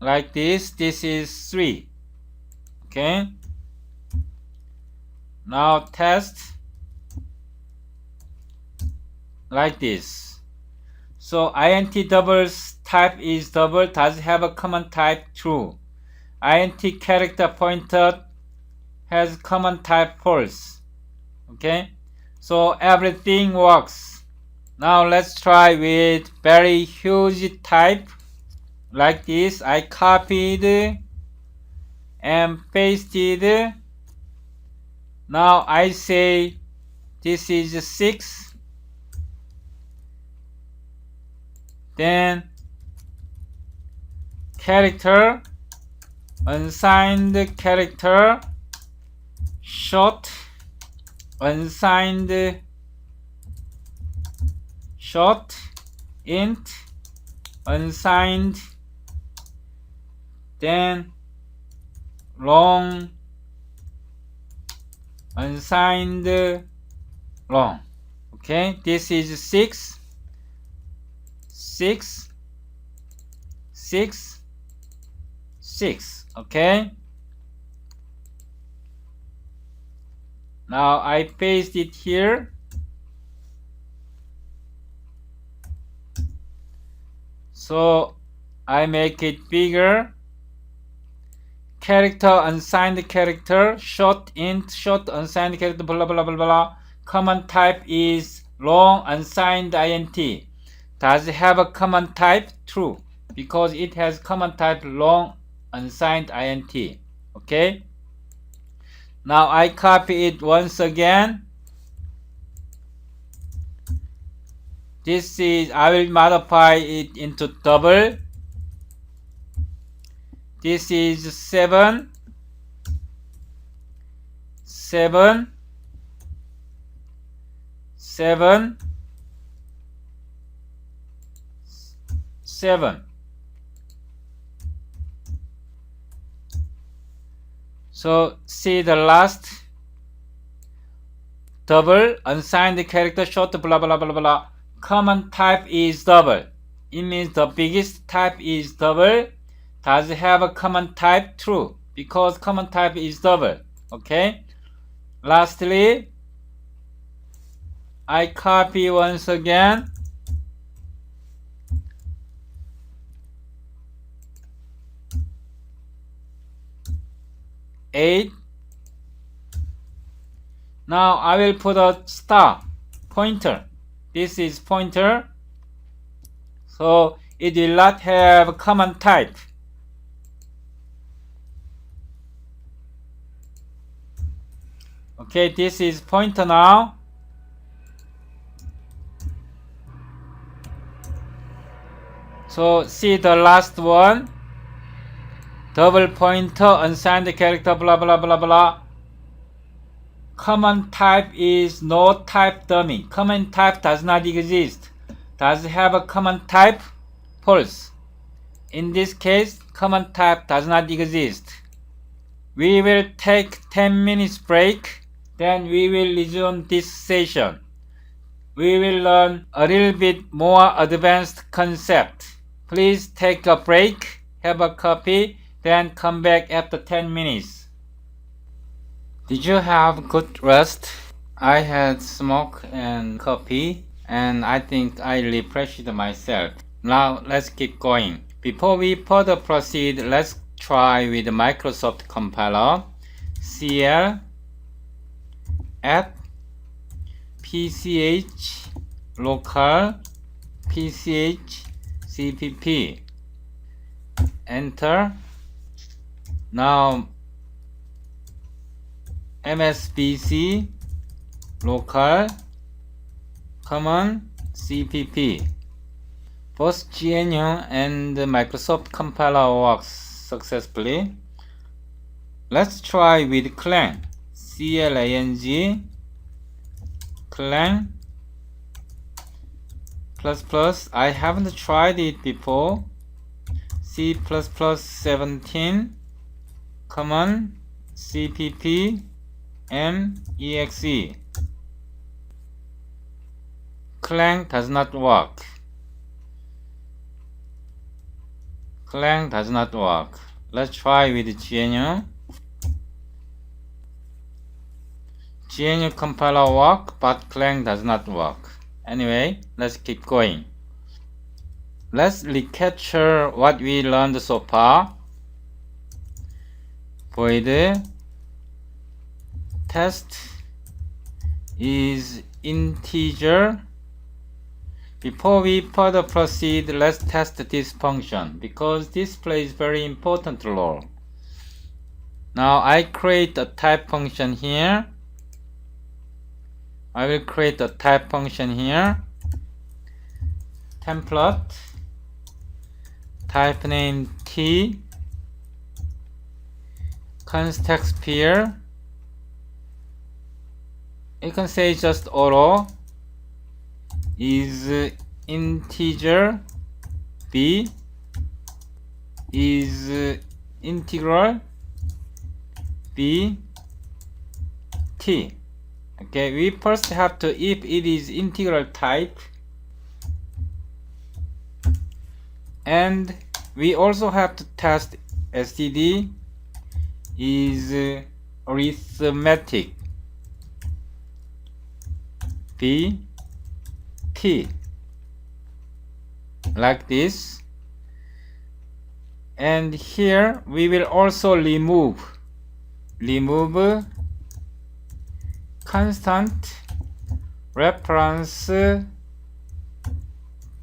Like this. This is 3. Okay, now test like this. So int double's type is double. Does it have a common type? True. Int character pointer has common type? False. Okay, so everything works. Now let's try with very huge type like this. I copied and pasted. Now I say this is 6. Then character, unsigned character, short, unsigned short, int, unsigned, then long, unsigned, long. Okay, this is 6, 6, 6, 6. Okay, now I paste it here. So I make it bigger. Character, unsigned character, short, int, short, unsigned character, blah blah blah blah. Common type is long, unsigned int. Does it have a common type? True, because it has common type long, unsigned int. Okay, now I copy it once again. This is, I will modify it into double. This is 7, 7, 7, 7. So see the last double, unsigned character, short, blah blah blah blah. Common type is double. It means the biggest type is double. Does it have a common type? True, because common type is double. Okay. Lastly, I copy once again. Eight. Now I will put a star pointer. This is pointer. So it will not have common type. Okay, this is pointer now. So see the last one. Double pointer, unsigned character, blah blah blah blah. Common type is no type dummy. Common type does not exist. Does it have a common type? False. In this case, common type does not exist. We will take 10 minutes break, then we will resume this session. We will learn a little bit more advanced concept. Please take a break, have a coffee, then come back after 10 minutes. Did you have good rest? I had smoke and coffee, and I think I refreshed myself. Now let's keep going. Before we further proceed, let's try with the Microsoft compiler. CL app pch local pch cpp. Enter. Now msbc local common cpp. Both GNU and Microsoft compiler works successfully. Let's try with clang. clang clang ++. I haven't tried it before. C++17 common cpp mexe. Clang does not work. Clang does not work. Let's try with GNU. GNU compiler work, but Clang does not work. Anyway, let's keep going. Let's recapture what we learned so far. Void test is integer. Before we further proceed, let's test this function because this plays very important role. Now I create a type function here. I will create a type function here. Template type name t context pair. You can say just auto is integer, b is integral, b t. Okay, we first have to, if it is integral type, and we also have to test std is arithmetic, b t, like this. And here we will also remove constant reference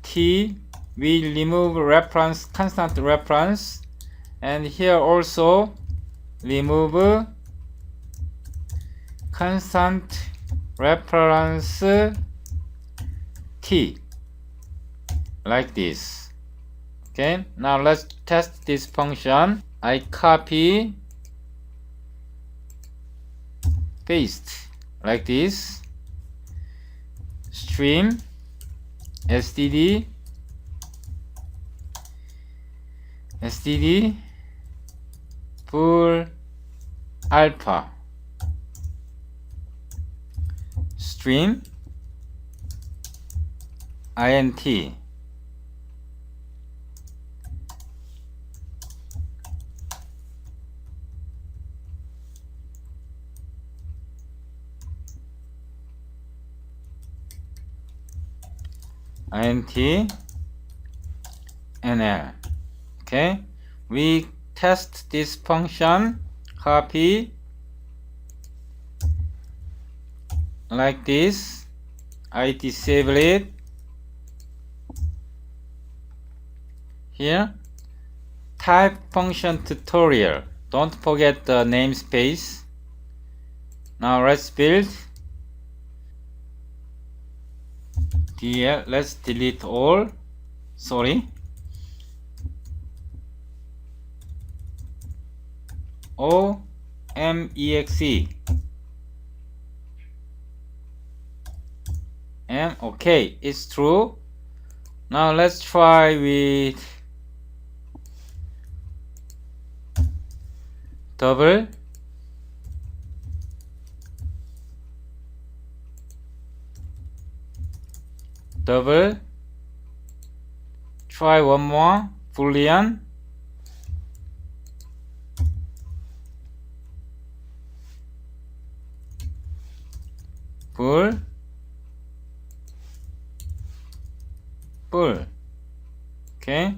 t. We remove reference, constant reference, and here also remove constant reference t, like this. Okay, now let's test this function. I copy, paste, like this. Stream std full alpha stream int nl. Okay, we test this function, copy like this, I disable it here, type function tutorial, don't forget the namespace. Now let's build DL, let's delete all, sorry, OMEXE M, okay, it's true. Now let's try with double, try one more, boolean, bool, okay,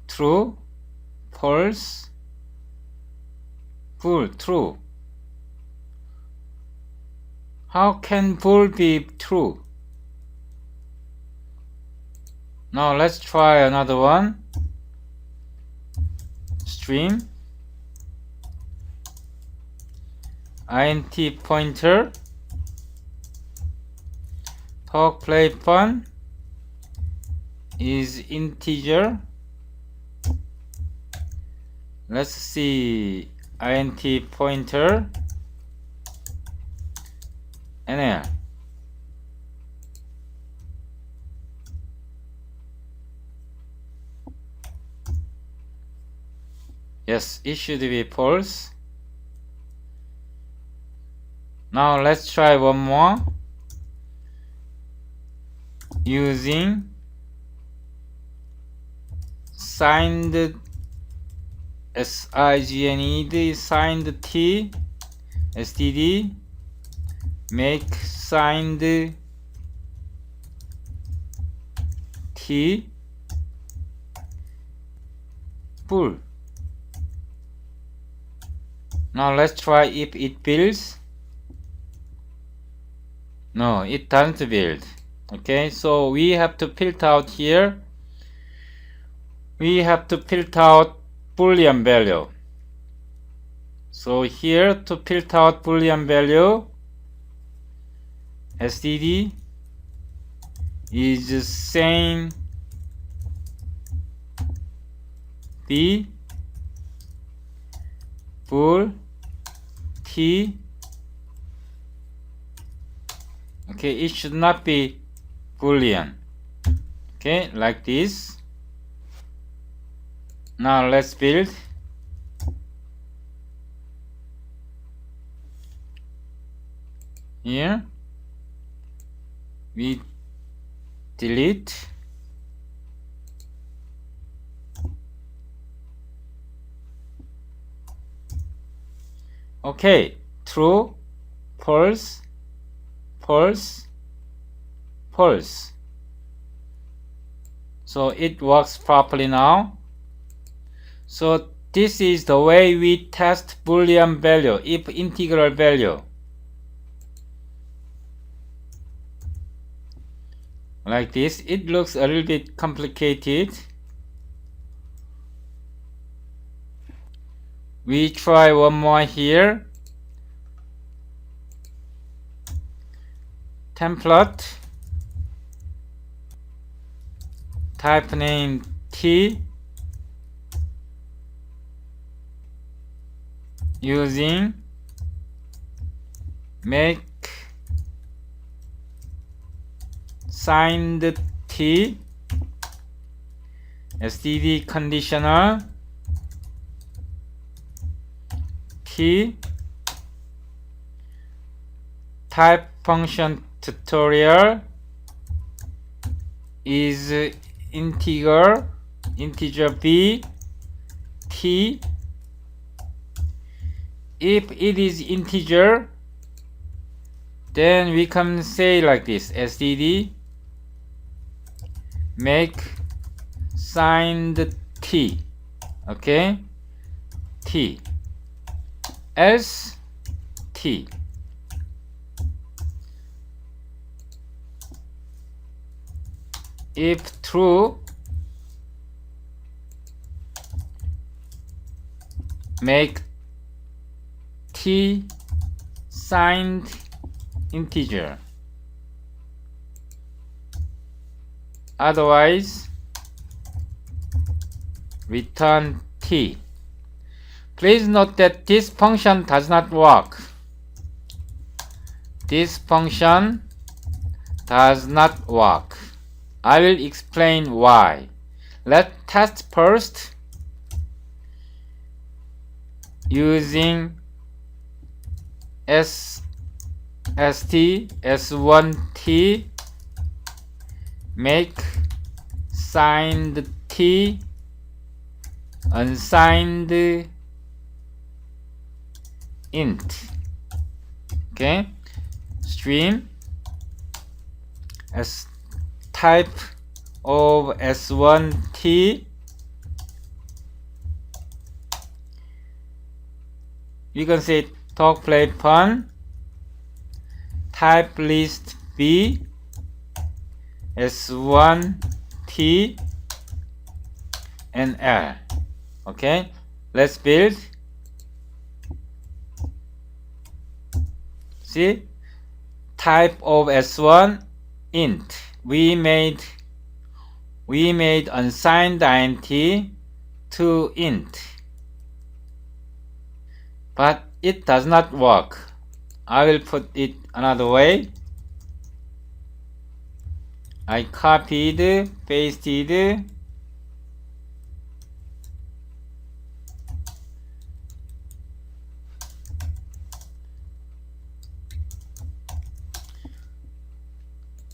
true, false, bool, true. How can bool be true? Now let's try another one, stream int pointer, talk play fun is integer. Let's see, int pointer nl. Yes, it should be false. Now let's try one more using signed signed signed t std make signed t bool. Now let's try if it builds. No, it doesn't build. Okay, so we have to filter out here. We have to filter out boolean value. So here to filter out boolean value, std is same b bool t. Okay, it should not be boolean. Okay, like this. Now let's build. Here we delete. Okay, true, false, false, false. So it works properly now. So this is the way we test boolean value, if integral value. Like this. It looks a little bit complicated. We try one more here. Template, type name t, using make signed t std conditional t T type function tutorial is integer b t. If it is integer, then we can say like this: std make signed t, okay, t, else t. If true, make t signed integer. Otherwise, return t. Please note that this function does not work. This function does not work. I will explain why. Let's test first using s1t make signed t unsigned int. Okay, stream as type of s1t. We can say talk play fun type list b s1t and l. Okay, let's build. See, type of s1 int. We made unsigned int to int, but it does not work. I will put it another way. I copied, pasted,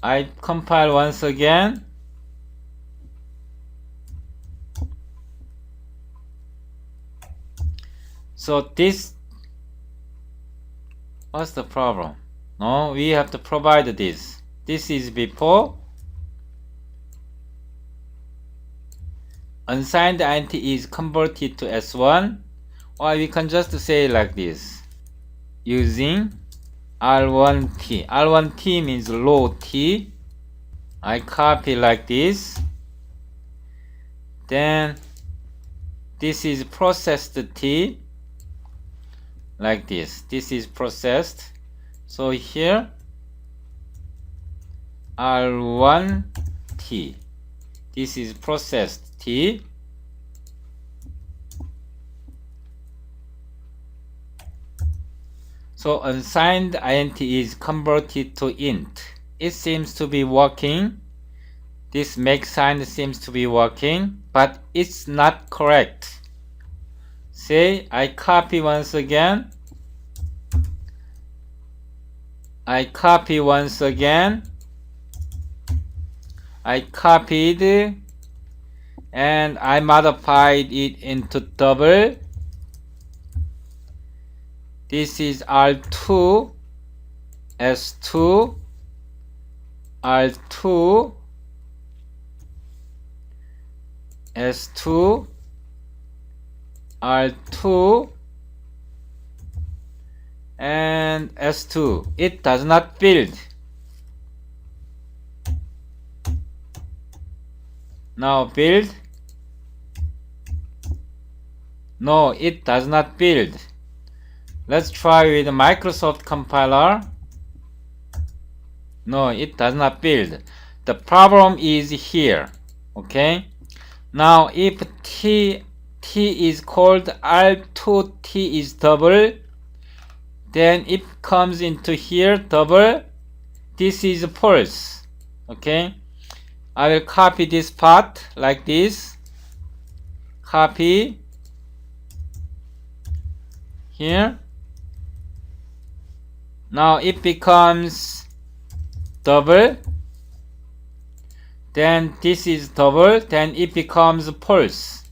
I compile once again. So this, what's the problem? No, we have to provide this. This is before. Unsigned int is converted to s1, or we can just say like this using r1t. r1t means low t. I copy like this. Then this is processed t, like this. This is processed. So here r1t. This is processed t. So unsigned int is converted to int. It seems to be working. This make sign seems to be working, but it's not correct. Say I copy once again. I copy once again. I copied and I modified it into double. This is R2, S2, R2, S2, R2, and S2. It does not build. Now build. No, it does not build. Let's try with Microsoft compiler. No, it does not build. The problem is here. Okay. Now if t is called R2t is double, then it comes into here double. This is false. Okay. I will copy this part like this. Copy. here. Now it becomes double, then this is double, then it becomes false.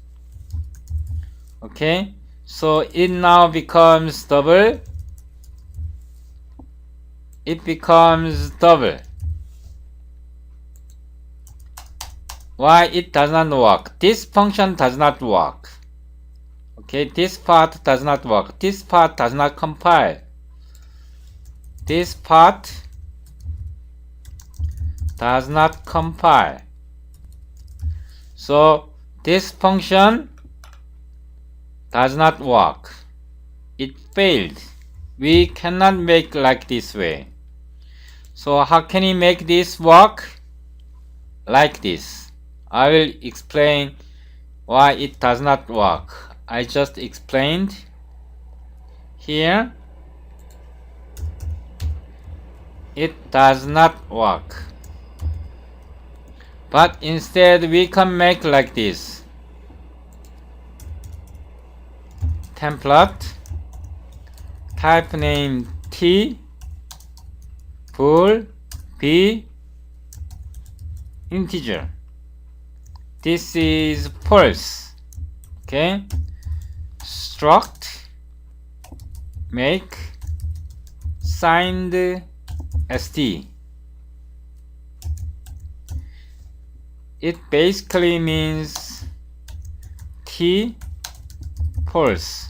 Okay, so it now becomes double, it becomes double. Why it does not work? This function does not work. Okay, this part does not work. This part does not compile. This part does not compile. So this function does not work. It failed. We cannot make like this way. So how can we make this work? Like this. I will explain why it does not work. I just explained here. It does not work. But instead we can make like this. Template, type name T, bool, B, integer. This is false. Okay. Struct, make, signed st. It basically means T false.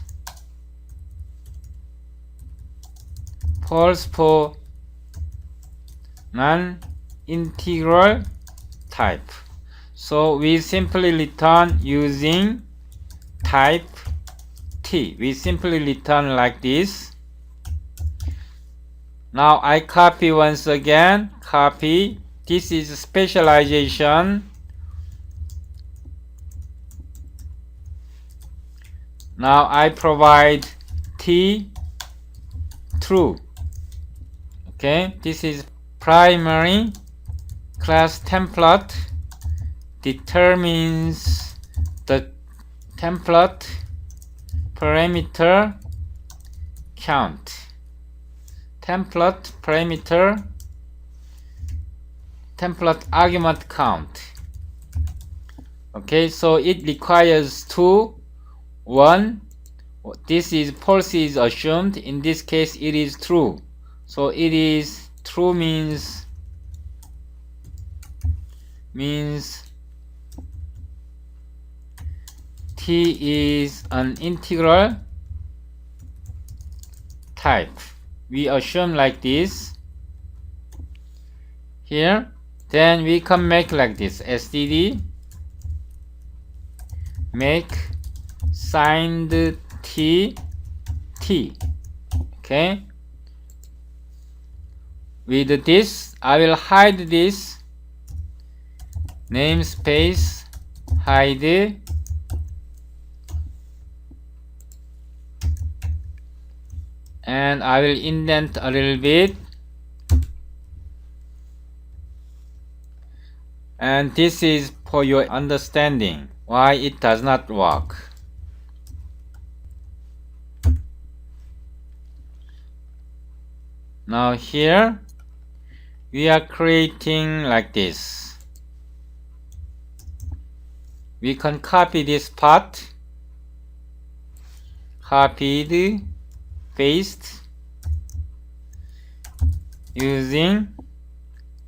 False for non-integral type. So we simply return using type T. We simply return like this. Now I copy once again. Copy. This is specialization. Now I provide T true. Okay, this is primary class template determines the template parameter count. Template parameter, template argument count. Okay, so it requires 2, 1. This is false is assumed. In this case it is true. So it is true means T is an integral type. We assume like this here. Then we can make like this. std make signed t. Okay. With this, I will hide this namespace, hide, and I will indent a little bit, and this is for your understanding why it does not work. Now here we are creating like this. We can copy this part, copied, paste, using,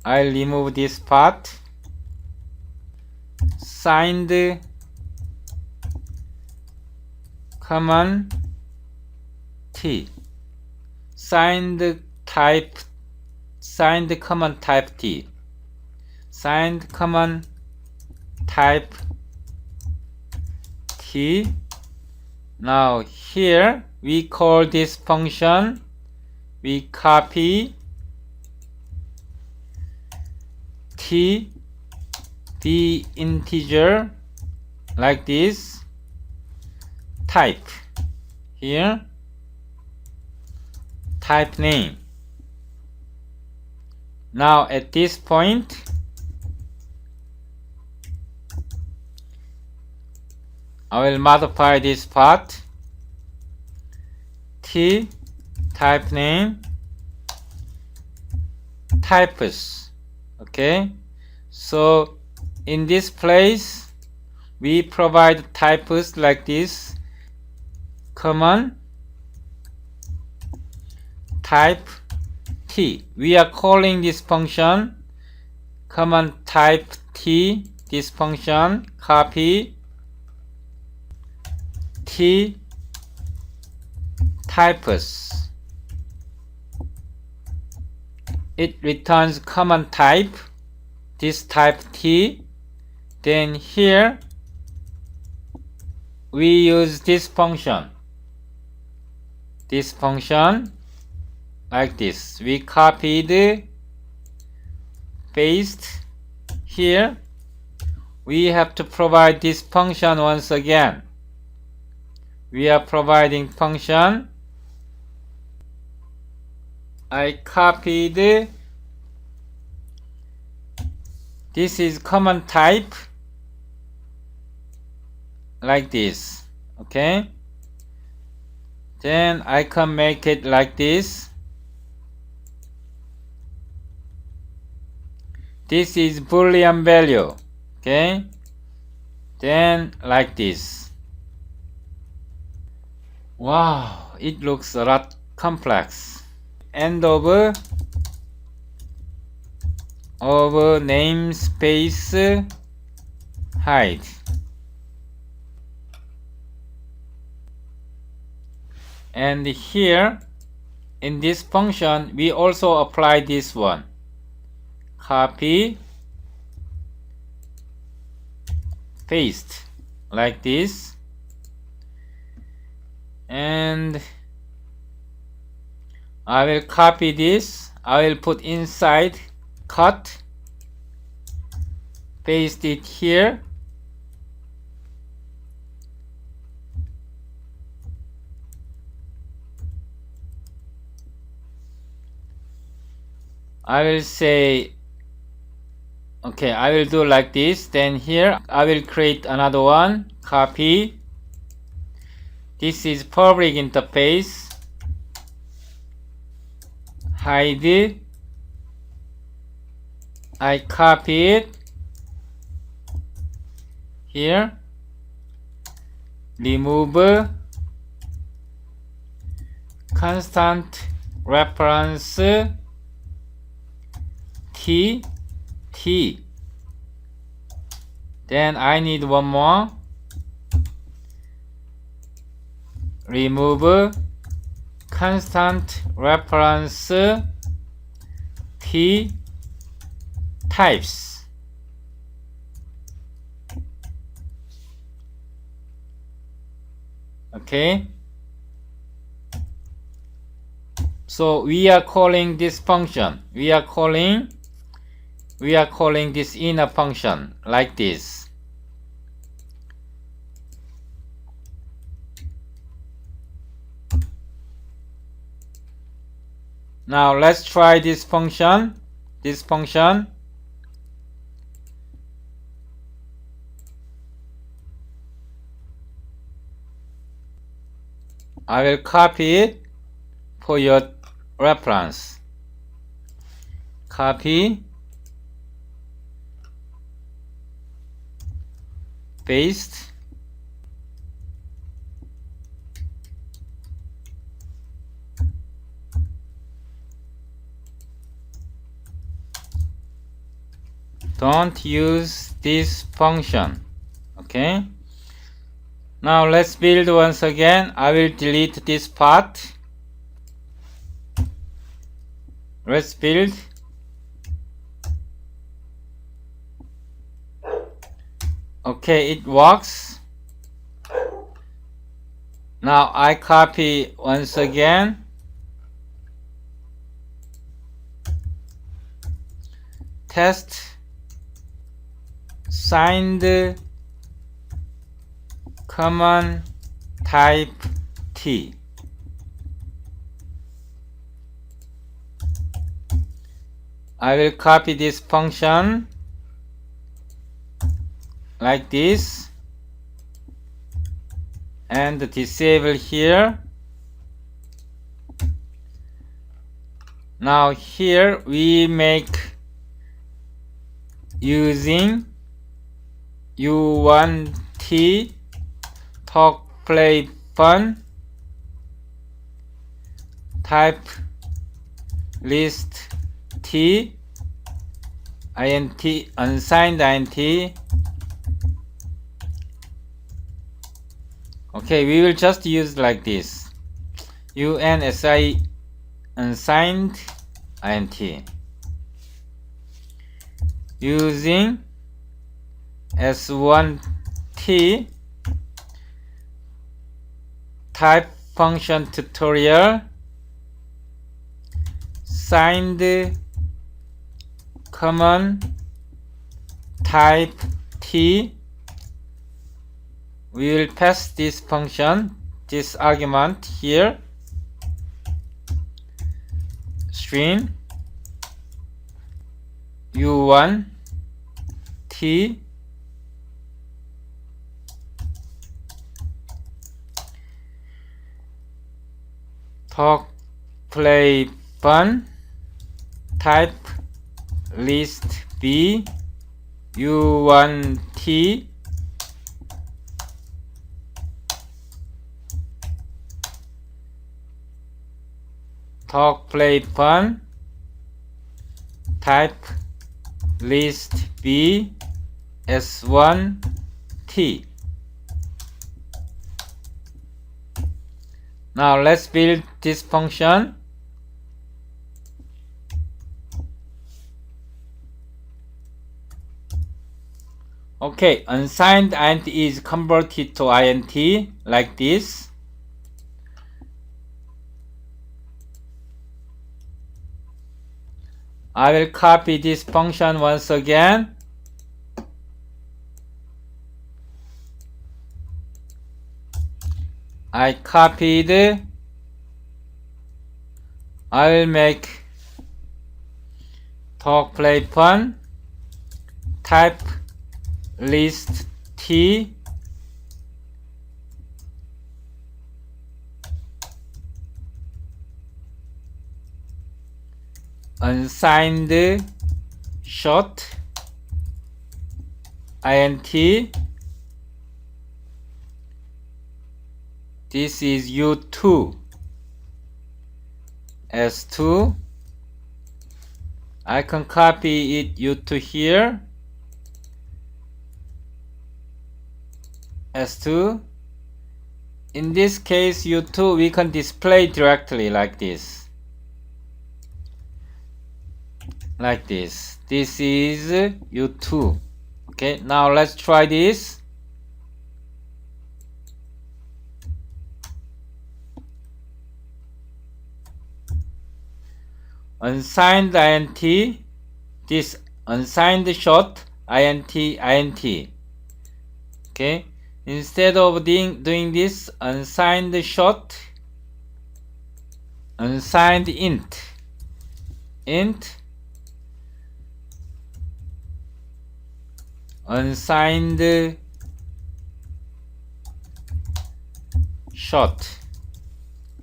I'll remove this part, signed common T, signed common type T, signed common type T. Now here we call this function, we copy T, the integer like this, type here, type name. Now at this point I will modify this part. t type name types. Okay, so in this place we provide types like this: common type t. We are calling this function common type t. This function copy t types. It returns common type, this type t. Then here we use this function like this. We copied, paste. Here we have to provide this function once again. We are providing function. I copied. This is common type like this. Okay, then I can make it like this. This is Boolean value. Okay, then like this. Wow, it looks a lot complex. End of namespace hide. And here in this function we also apply this one. Copy, paste like this, and I will copy this. I will put inside, cut, paste it here. I will say, okay, I will do like this. Then here I will create another one, copy. This is public interface, hide. I copy it here, remove constant reference t. Then I need one more, remove constant reference t types. Okay, so we are calling this function, we are calling this inner function like this. Now let's try this function. I will copy it for your reference. Copy, paste, don't use this function. Okay, now let's build once again. I will delete this part. Let's build. Okay, it works. Now I copy once again. Test signed common type t. I will copy this function like this and disable here. Now here we make using u1t talk play fun type list t int unsigned int. Okay, we will just use like this unsi unsigned int using s1t type function tutorial signed common type t. We will pass this function, this argument here, string u1 t talk play fun type list b u1 t talk play fun type list b s1 t. Now let's build this function. Okay, unsigned int is converted to int like this. I will copy this function once again. I copied. I will make talk play fun type list t unsigned short int. This is u2 s2. I can copy it u2 here s2. In this case u2 we can display directly like this. Like this. This is u2. Okay, now let's try this. Unsigned int, this unsigned short int. Okay, instead of doing this unsigned short, unsigned int unsigned short.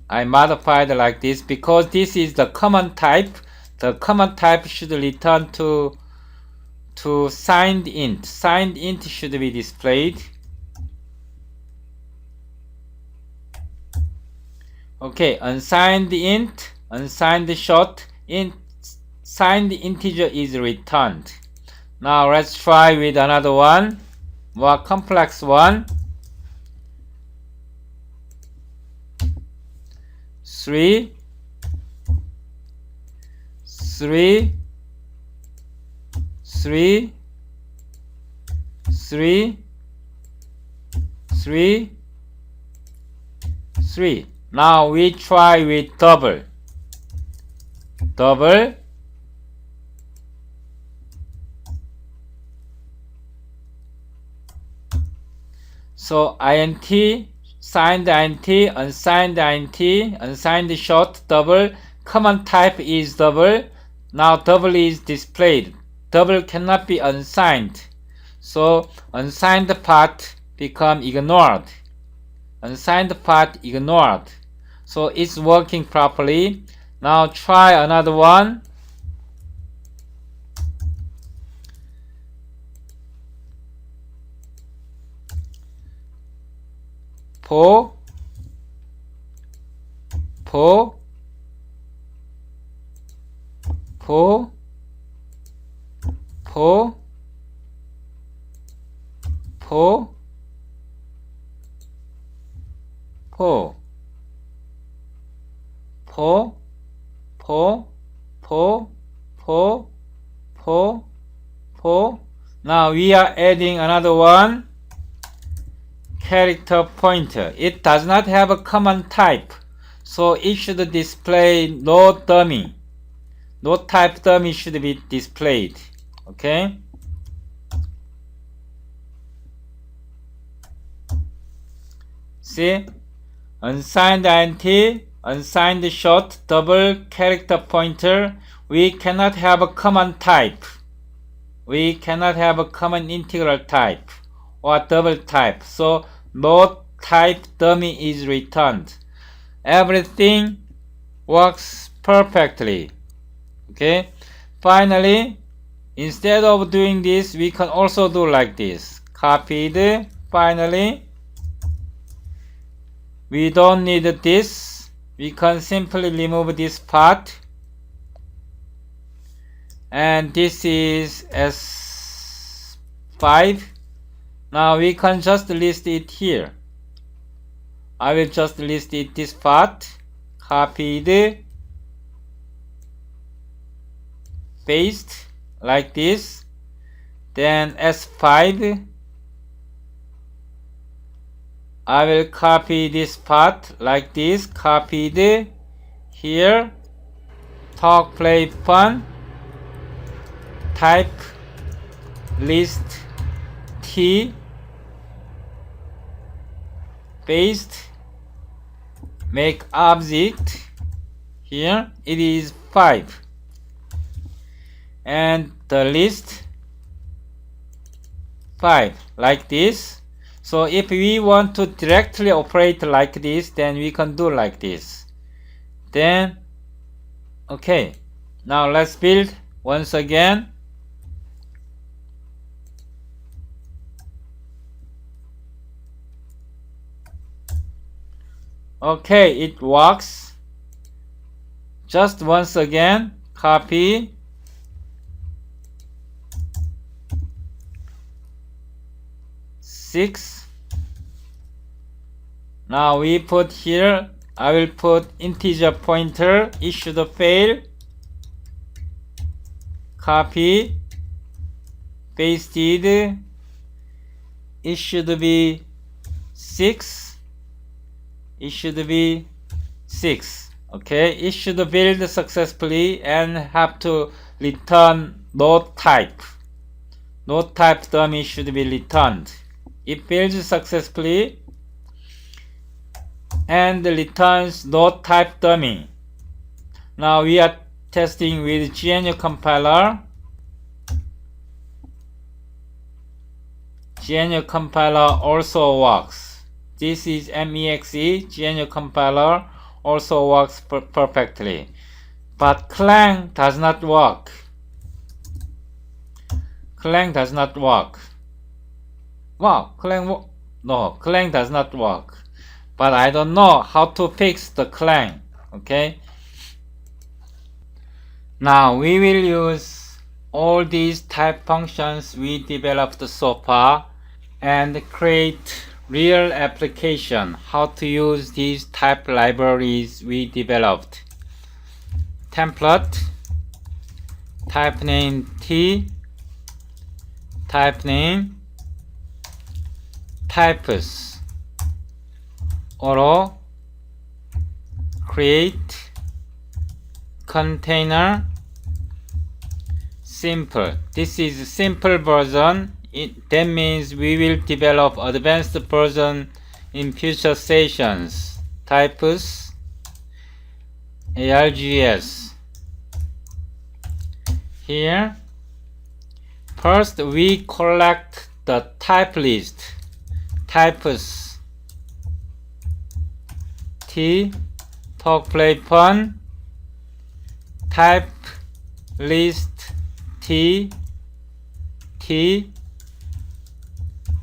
I modified like this because this is the common type. The common type should return to signed int. Signed int should be displayed. Okay, unsigned int, unsigned short, int, signed integer is returned. Now let's try with another one, more complex one. 3 3 3 3 3 3. Now we try with double. So int, signed int, unsigned int, unsigned short, double. Common type is double. Now double is displayed. Double cannot be unsigned. So unsigned part become ignored. Unsigned part ignored. So it's working properly. Now try another one. Po, po, po, po, po, po, po, po, po, po, po, po. Now we are adding another one. Character pointer. It does not have a common type, so it should display no dummy. No type dummy should be displayed. Okay? See? Unsigned int, unsigned short, double character pointer. We cannot have a common type. We cannot have a common integral type or double type. So no type dummy is returned. Everything works perfectly. Okay. Finally, instead of doing this, we can also do like this. Copied. Finally, we don't need this. We can simply remove this part. And this is S5. Now we can just list it here. I will just list it this part. Copied. Paste like this. Then S5. I will copy this part like this. Copied here. Talk, play, fun. Type list T. Paste. Make object. Here it is 5. And the list 5 like this. So if we want to directly operate like this, then we can do like this. Then okay, now let's build once again. Okay, it works. Just once again, copy. Six. Now we put here, I will put integer pointer, it should fail. Copy. Pasted. It should be 6. It should be 6. Okay, it should build successfully and have to return no type. No type dummy should be returned. It builds successfully and returns no type dummy. Now we are testing with GNU compiler. GNU compiler also works. This is MEXE. GNU compiler also works perfectly. But Clang does not work. Clang does not work. Wow, Clang does not work. But I don't know how to fix the Clang. Okay. Now we will use all these type functions we developed so far and create real application how to use these type libraries we developed. Template, type name T, type name, types, auto, create, container, simple. This is simple version. That means we will develop advanced version in future sessions. Types, args. Here, first we collect the type list. Types T, talk, play, fun, type list t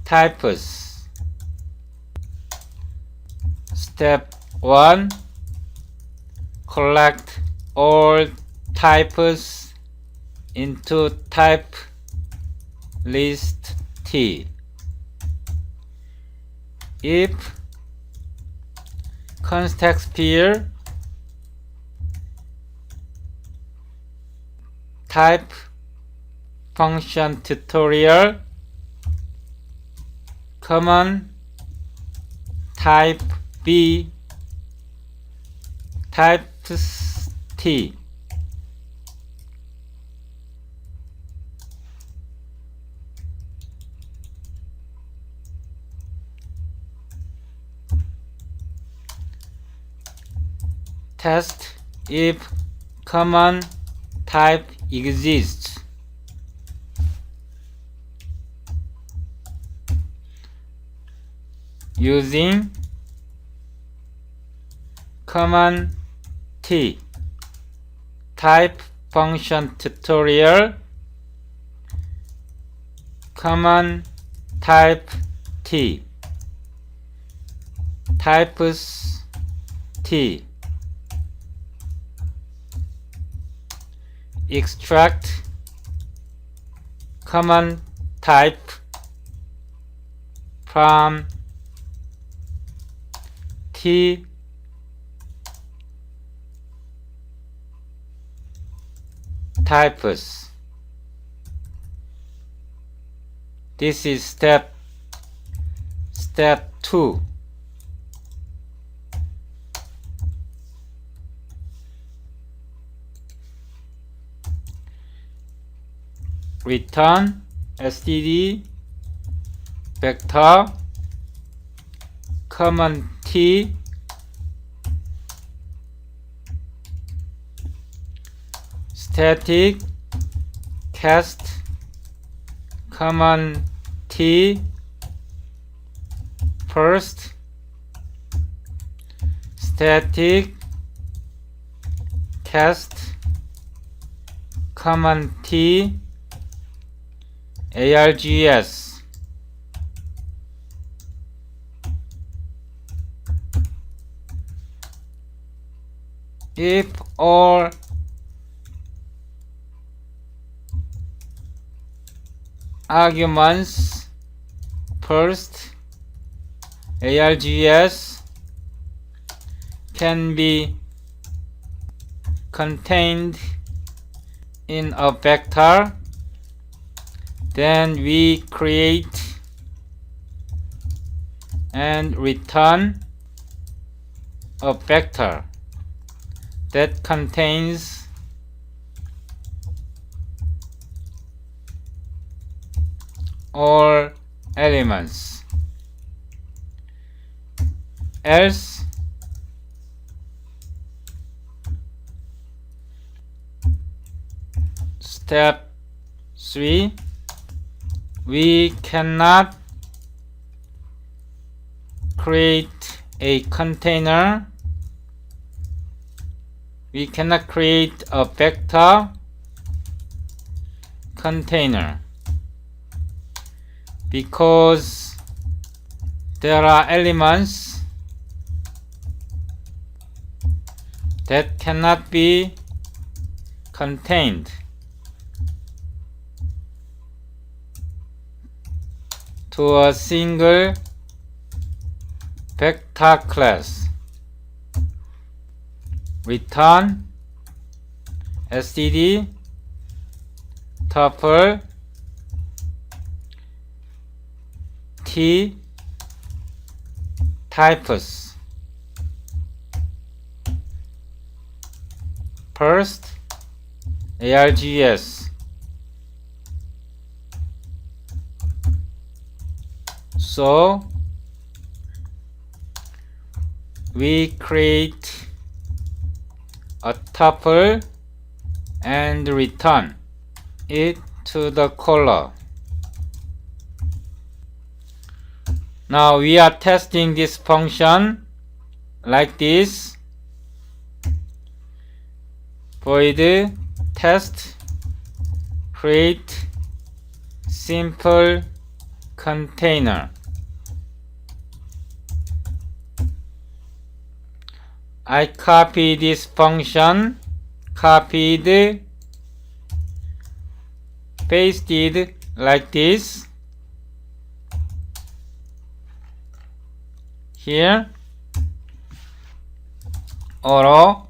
types. Step 1. Collect all types into type list t. If context pair type function tutorial common type b types t. Test if common type exists. Using common t type function tutorial common type t types t. Extract common type from t types. This is step 2. Return std vector common t static cast common t first static cast common t args. If all arguments first args can be contained in a vector, then we create and return a vector that contains all elements. Else step 3, we cannot create a container. We cannot create a vector container because there are elements that cannot be contained to a single vector class. Return std tuple t types. First args. So we create a tuple and return it to the caller. Now we are testing this function like this. void test create simple container. I copy this function, copied, pasted like this here, or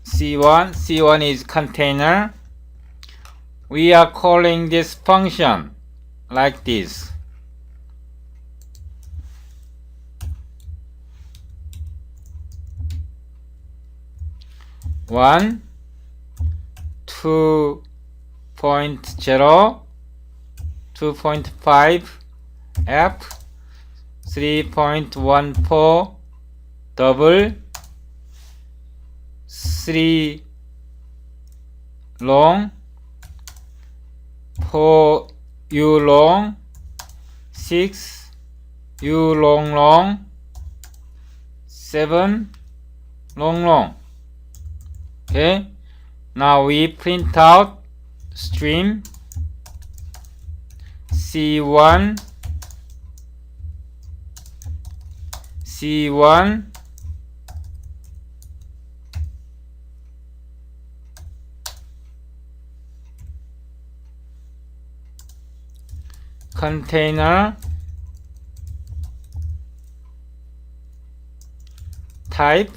C1 is container. We are calling this function like this. One 2.0 2.5 F 3.14 double 3 long 4 U long 6 U long 7 long. Okay, now we print out stream C1 container type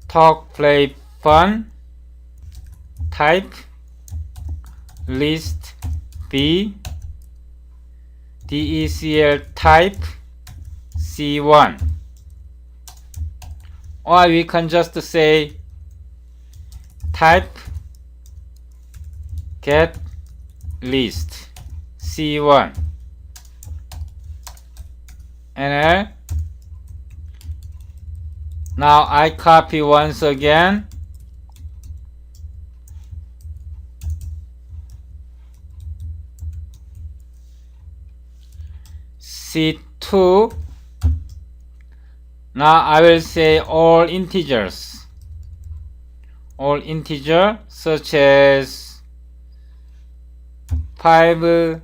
talk play fun type list B DECL type C1, or we can just say type get list C1 NL. Now I copy once again C2. Now I will say all integers such as 5,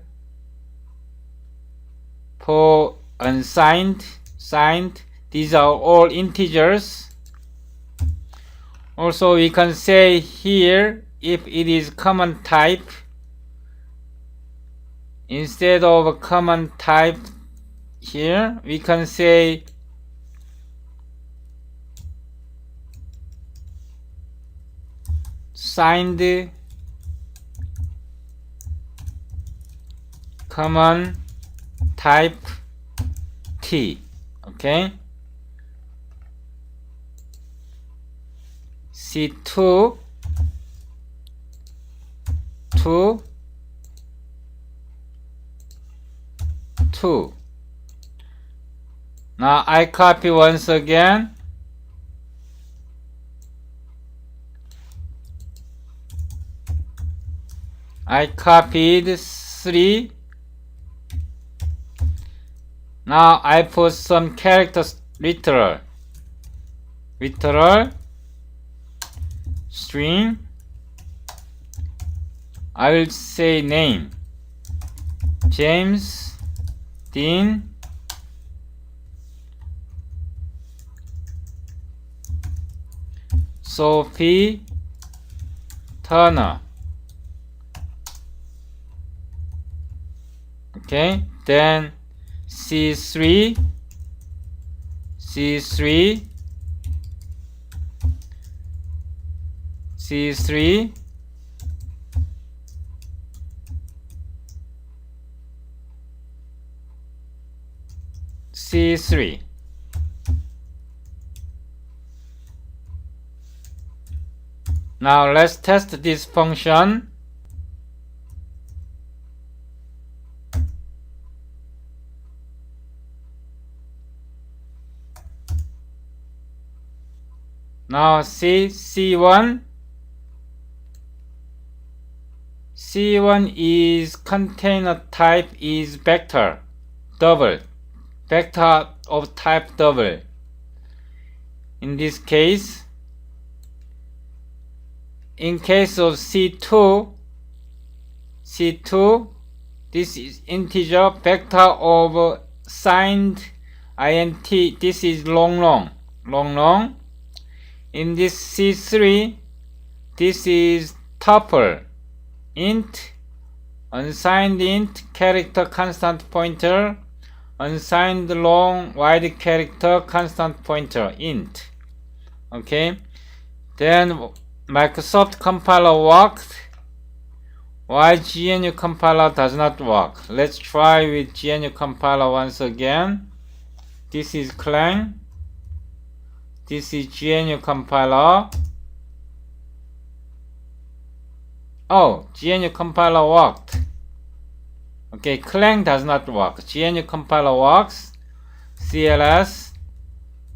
4 unsigned, signed, these are all integers. Also we can say here if it is common type, instead of a common type here we can say signed common type T. Okay, C2 2. Now I copy once again I copied 3. Now I put some characters literal string. I will say name James Dean Sophie Turner. Okay, then C3 C3. Now let's test this function. Now see C1 C1 is container type is vector, double, vector of type double. In this case, in case of C2, this is integer, vector of signed int, this is long. In this C3, this is tuple, int, unsigned int, character constant pointer, unsigned long wide character constant pointer, int. Okay, then Microsoft compiler worked. Why GNU compiler does not work? Let's try with GNU compiler once again. This is Clang. This is GNU compiler. Oh, GNU compiler worked. Okay, Clang does not work. GNU compiler works. CLS.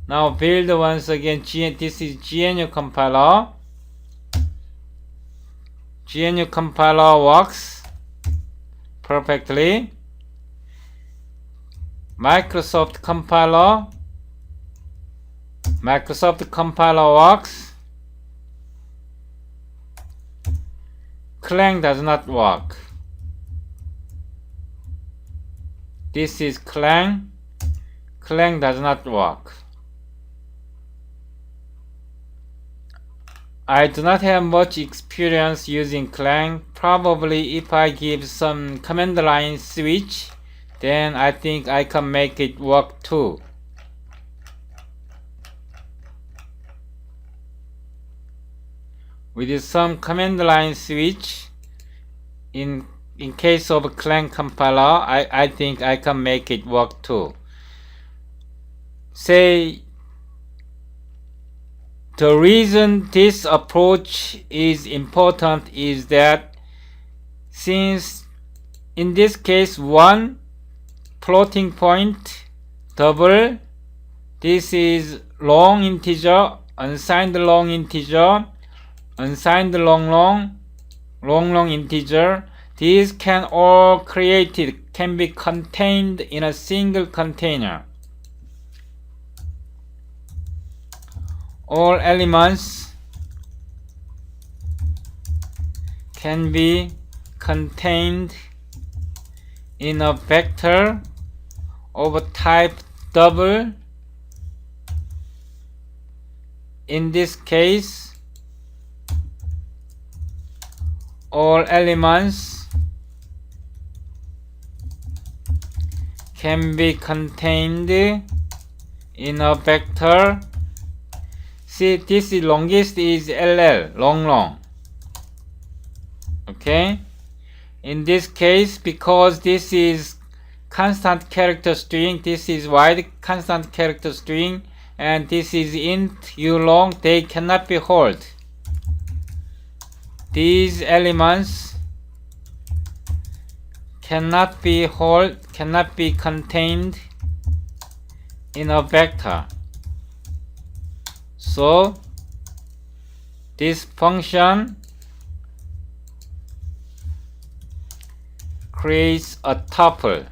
Now build once again. This is GNU compiler. GNU compiler works perfectly. Microsoft compiler works. Clang does not work. This is Clang. Clang does not work. I do not have much experience using Clang. Probably if I give some command line switch, then I think I can make it work too. With some command line switch, in case of Clang compiler, I think I can make it work too. Say, the reason this approach is important is that since in this case one floating point double, this is long integer, unsigned long integer, unsigned long integer, these can all can be contained in a single container. All elements can be contained in a vector of type double. In this case, all elements can be contained in a vector. See, this is longest is LL, long. Okay? In this case, because this is constant character string, this is wide constant character string, and this is int u long, they cannot be held. These elements cannot be contained in a vector. So this function creates a tuple.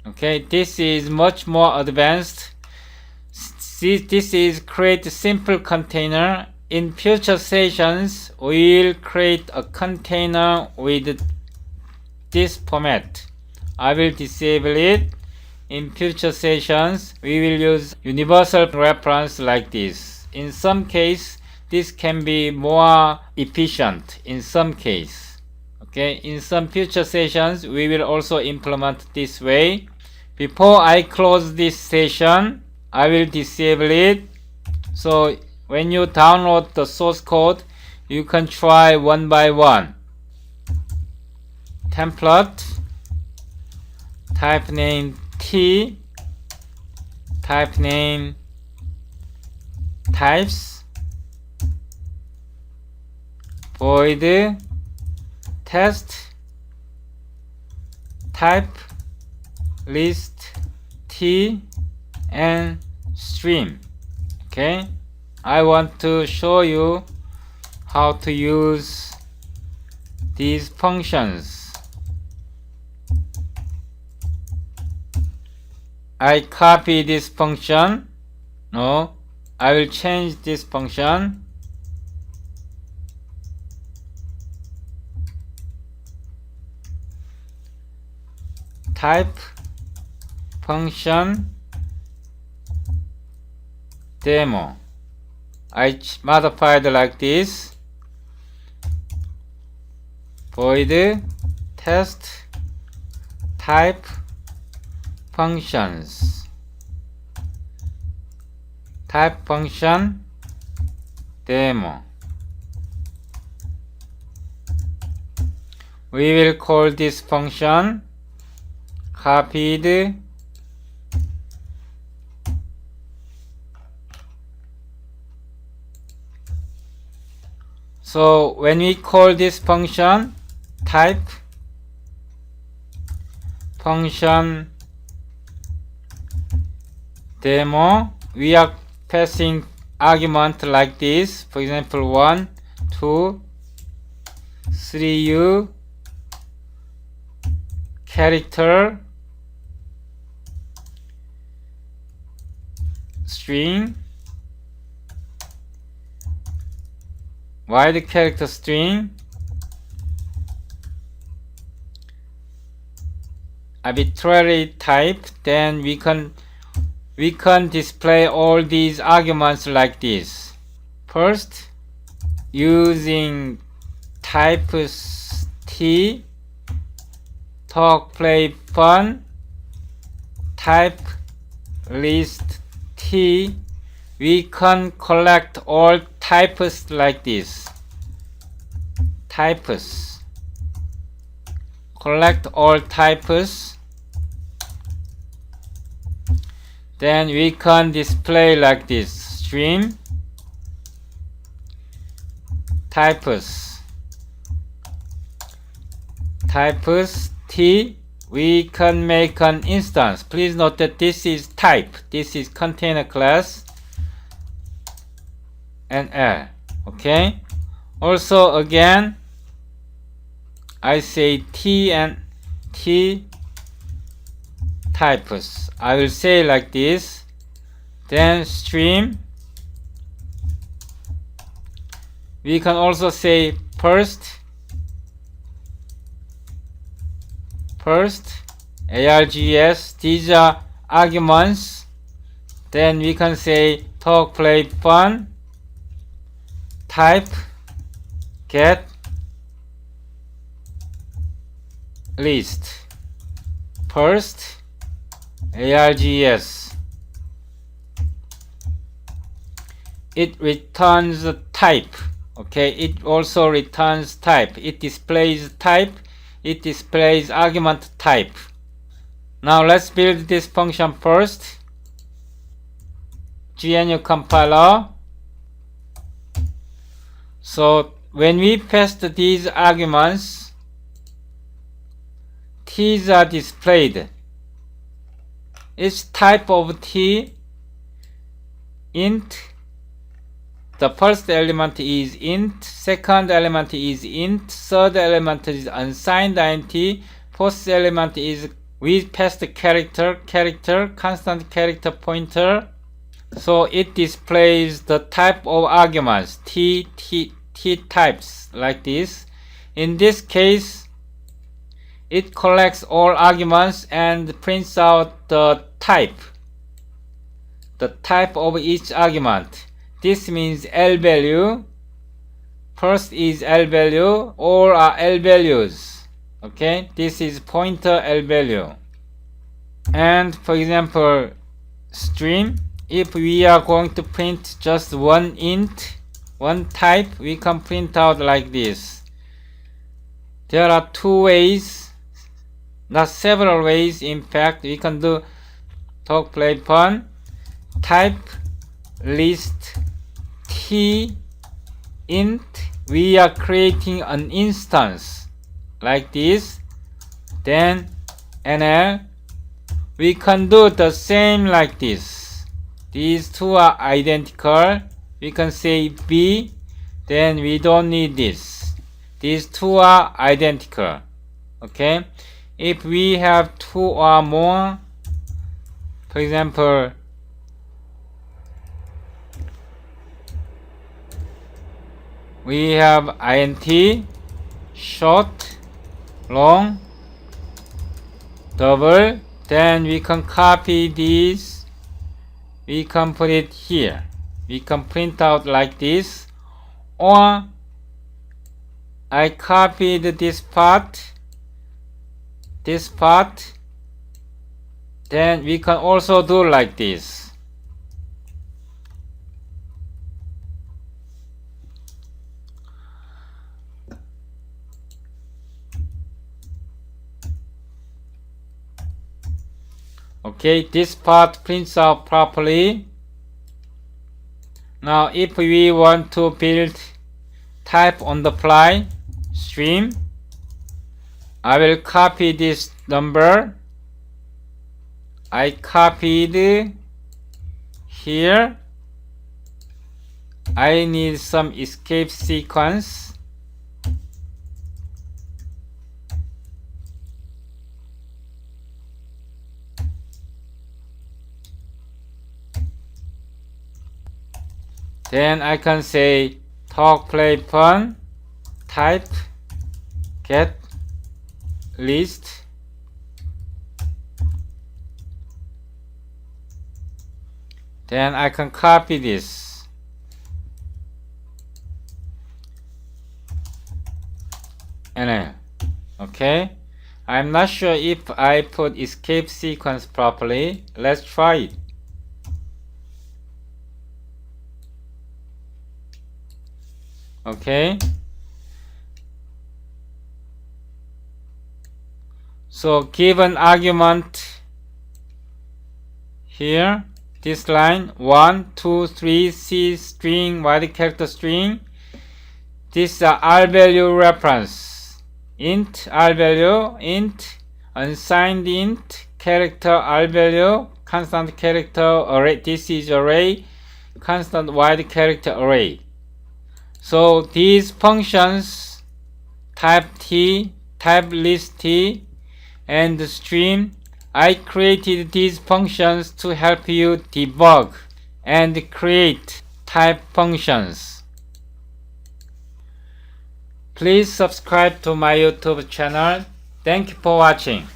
Okay, this is much more advanced. See, this is create a simple container. In future sessions, we'll create a container with this format. I will disable it. In future sessions, we will use universal reference like this. In some case, this can be more efficient in some case. Okay, in some future sessions, we will also implement this way. Before I close this session, I will disable it. So when you download the source code, you can try one by one. Template, type name T, type name types, void test, type list T, and stream. Okay, I want to show you how to use these functions. I copy this function. No, I will change this function. Type function demo. I modified like this. Void test type functions. Type function demo. We will call this function copied so when we call this function type function demo, we are passing argument like this, for example 1 2 3u character string wide character string arbitrary type. Then we can display all these arguments like this. First, using type t talk play fun type list t, we can collect all types like this. Types, collect all types. Then we can display like this. Stream types t, we can make an instance. Please note that this is type, this is container class, and L. Okay, also again I say t and t types. I will say like this. Then stream, we can also say first args, these are arguments. Then we can say talk play fun type get list. First args, it returns type. Okay, it also returns type. It displays type, it displays argument type. Now let's build this function first. GNU compiler. So when we paste these arguments, t's are displayed. Each type of t, int, the first element is int, second element is int, third element is unsigned int, fourth element is with passed character, constant character pointer. So it displays the type of arguments, t types like this. In this case, it collects all arguments and prints out the type of each argument. This means L value. First is L value, all are L values. Okay, this is pointer L value. And for example, stream, if we are going to print just one int, one type, we can print out like this. There are two ways, not several ways. In fact, we can do talk play fun type list t int. We are creating an instance like this. Then nl, we can do the same like this. These two are identical. We can say b, then we don't need this these two are identical. Okay, if we have two or more, for example, we have int, short, long, double, then we can copy these, we can put it here, we can print out like this, or I copied this part, then we can also do like this. Okay, this part prints out properly. Now if we want to build type on the fly stream, I will copy this number. I copied here. I need some escape sequence. Then I can say talk play fun type get list. Then I can copy this. And okay, I'm not sure if I put escape sequence properly. Let's try it. Okay, so give an argument here, this line 1 2 3 C string wide character string. This is R value reference, int R value, int unsigned int character R value, constant character array. This is array, constant wide character array. So these functions type T, type list T, and stream, I created these functions to help you debug and create type functions. Please subscribe to my YouTube channel. Thank you for watching.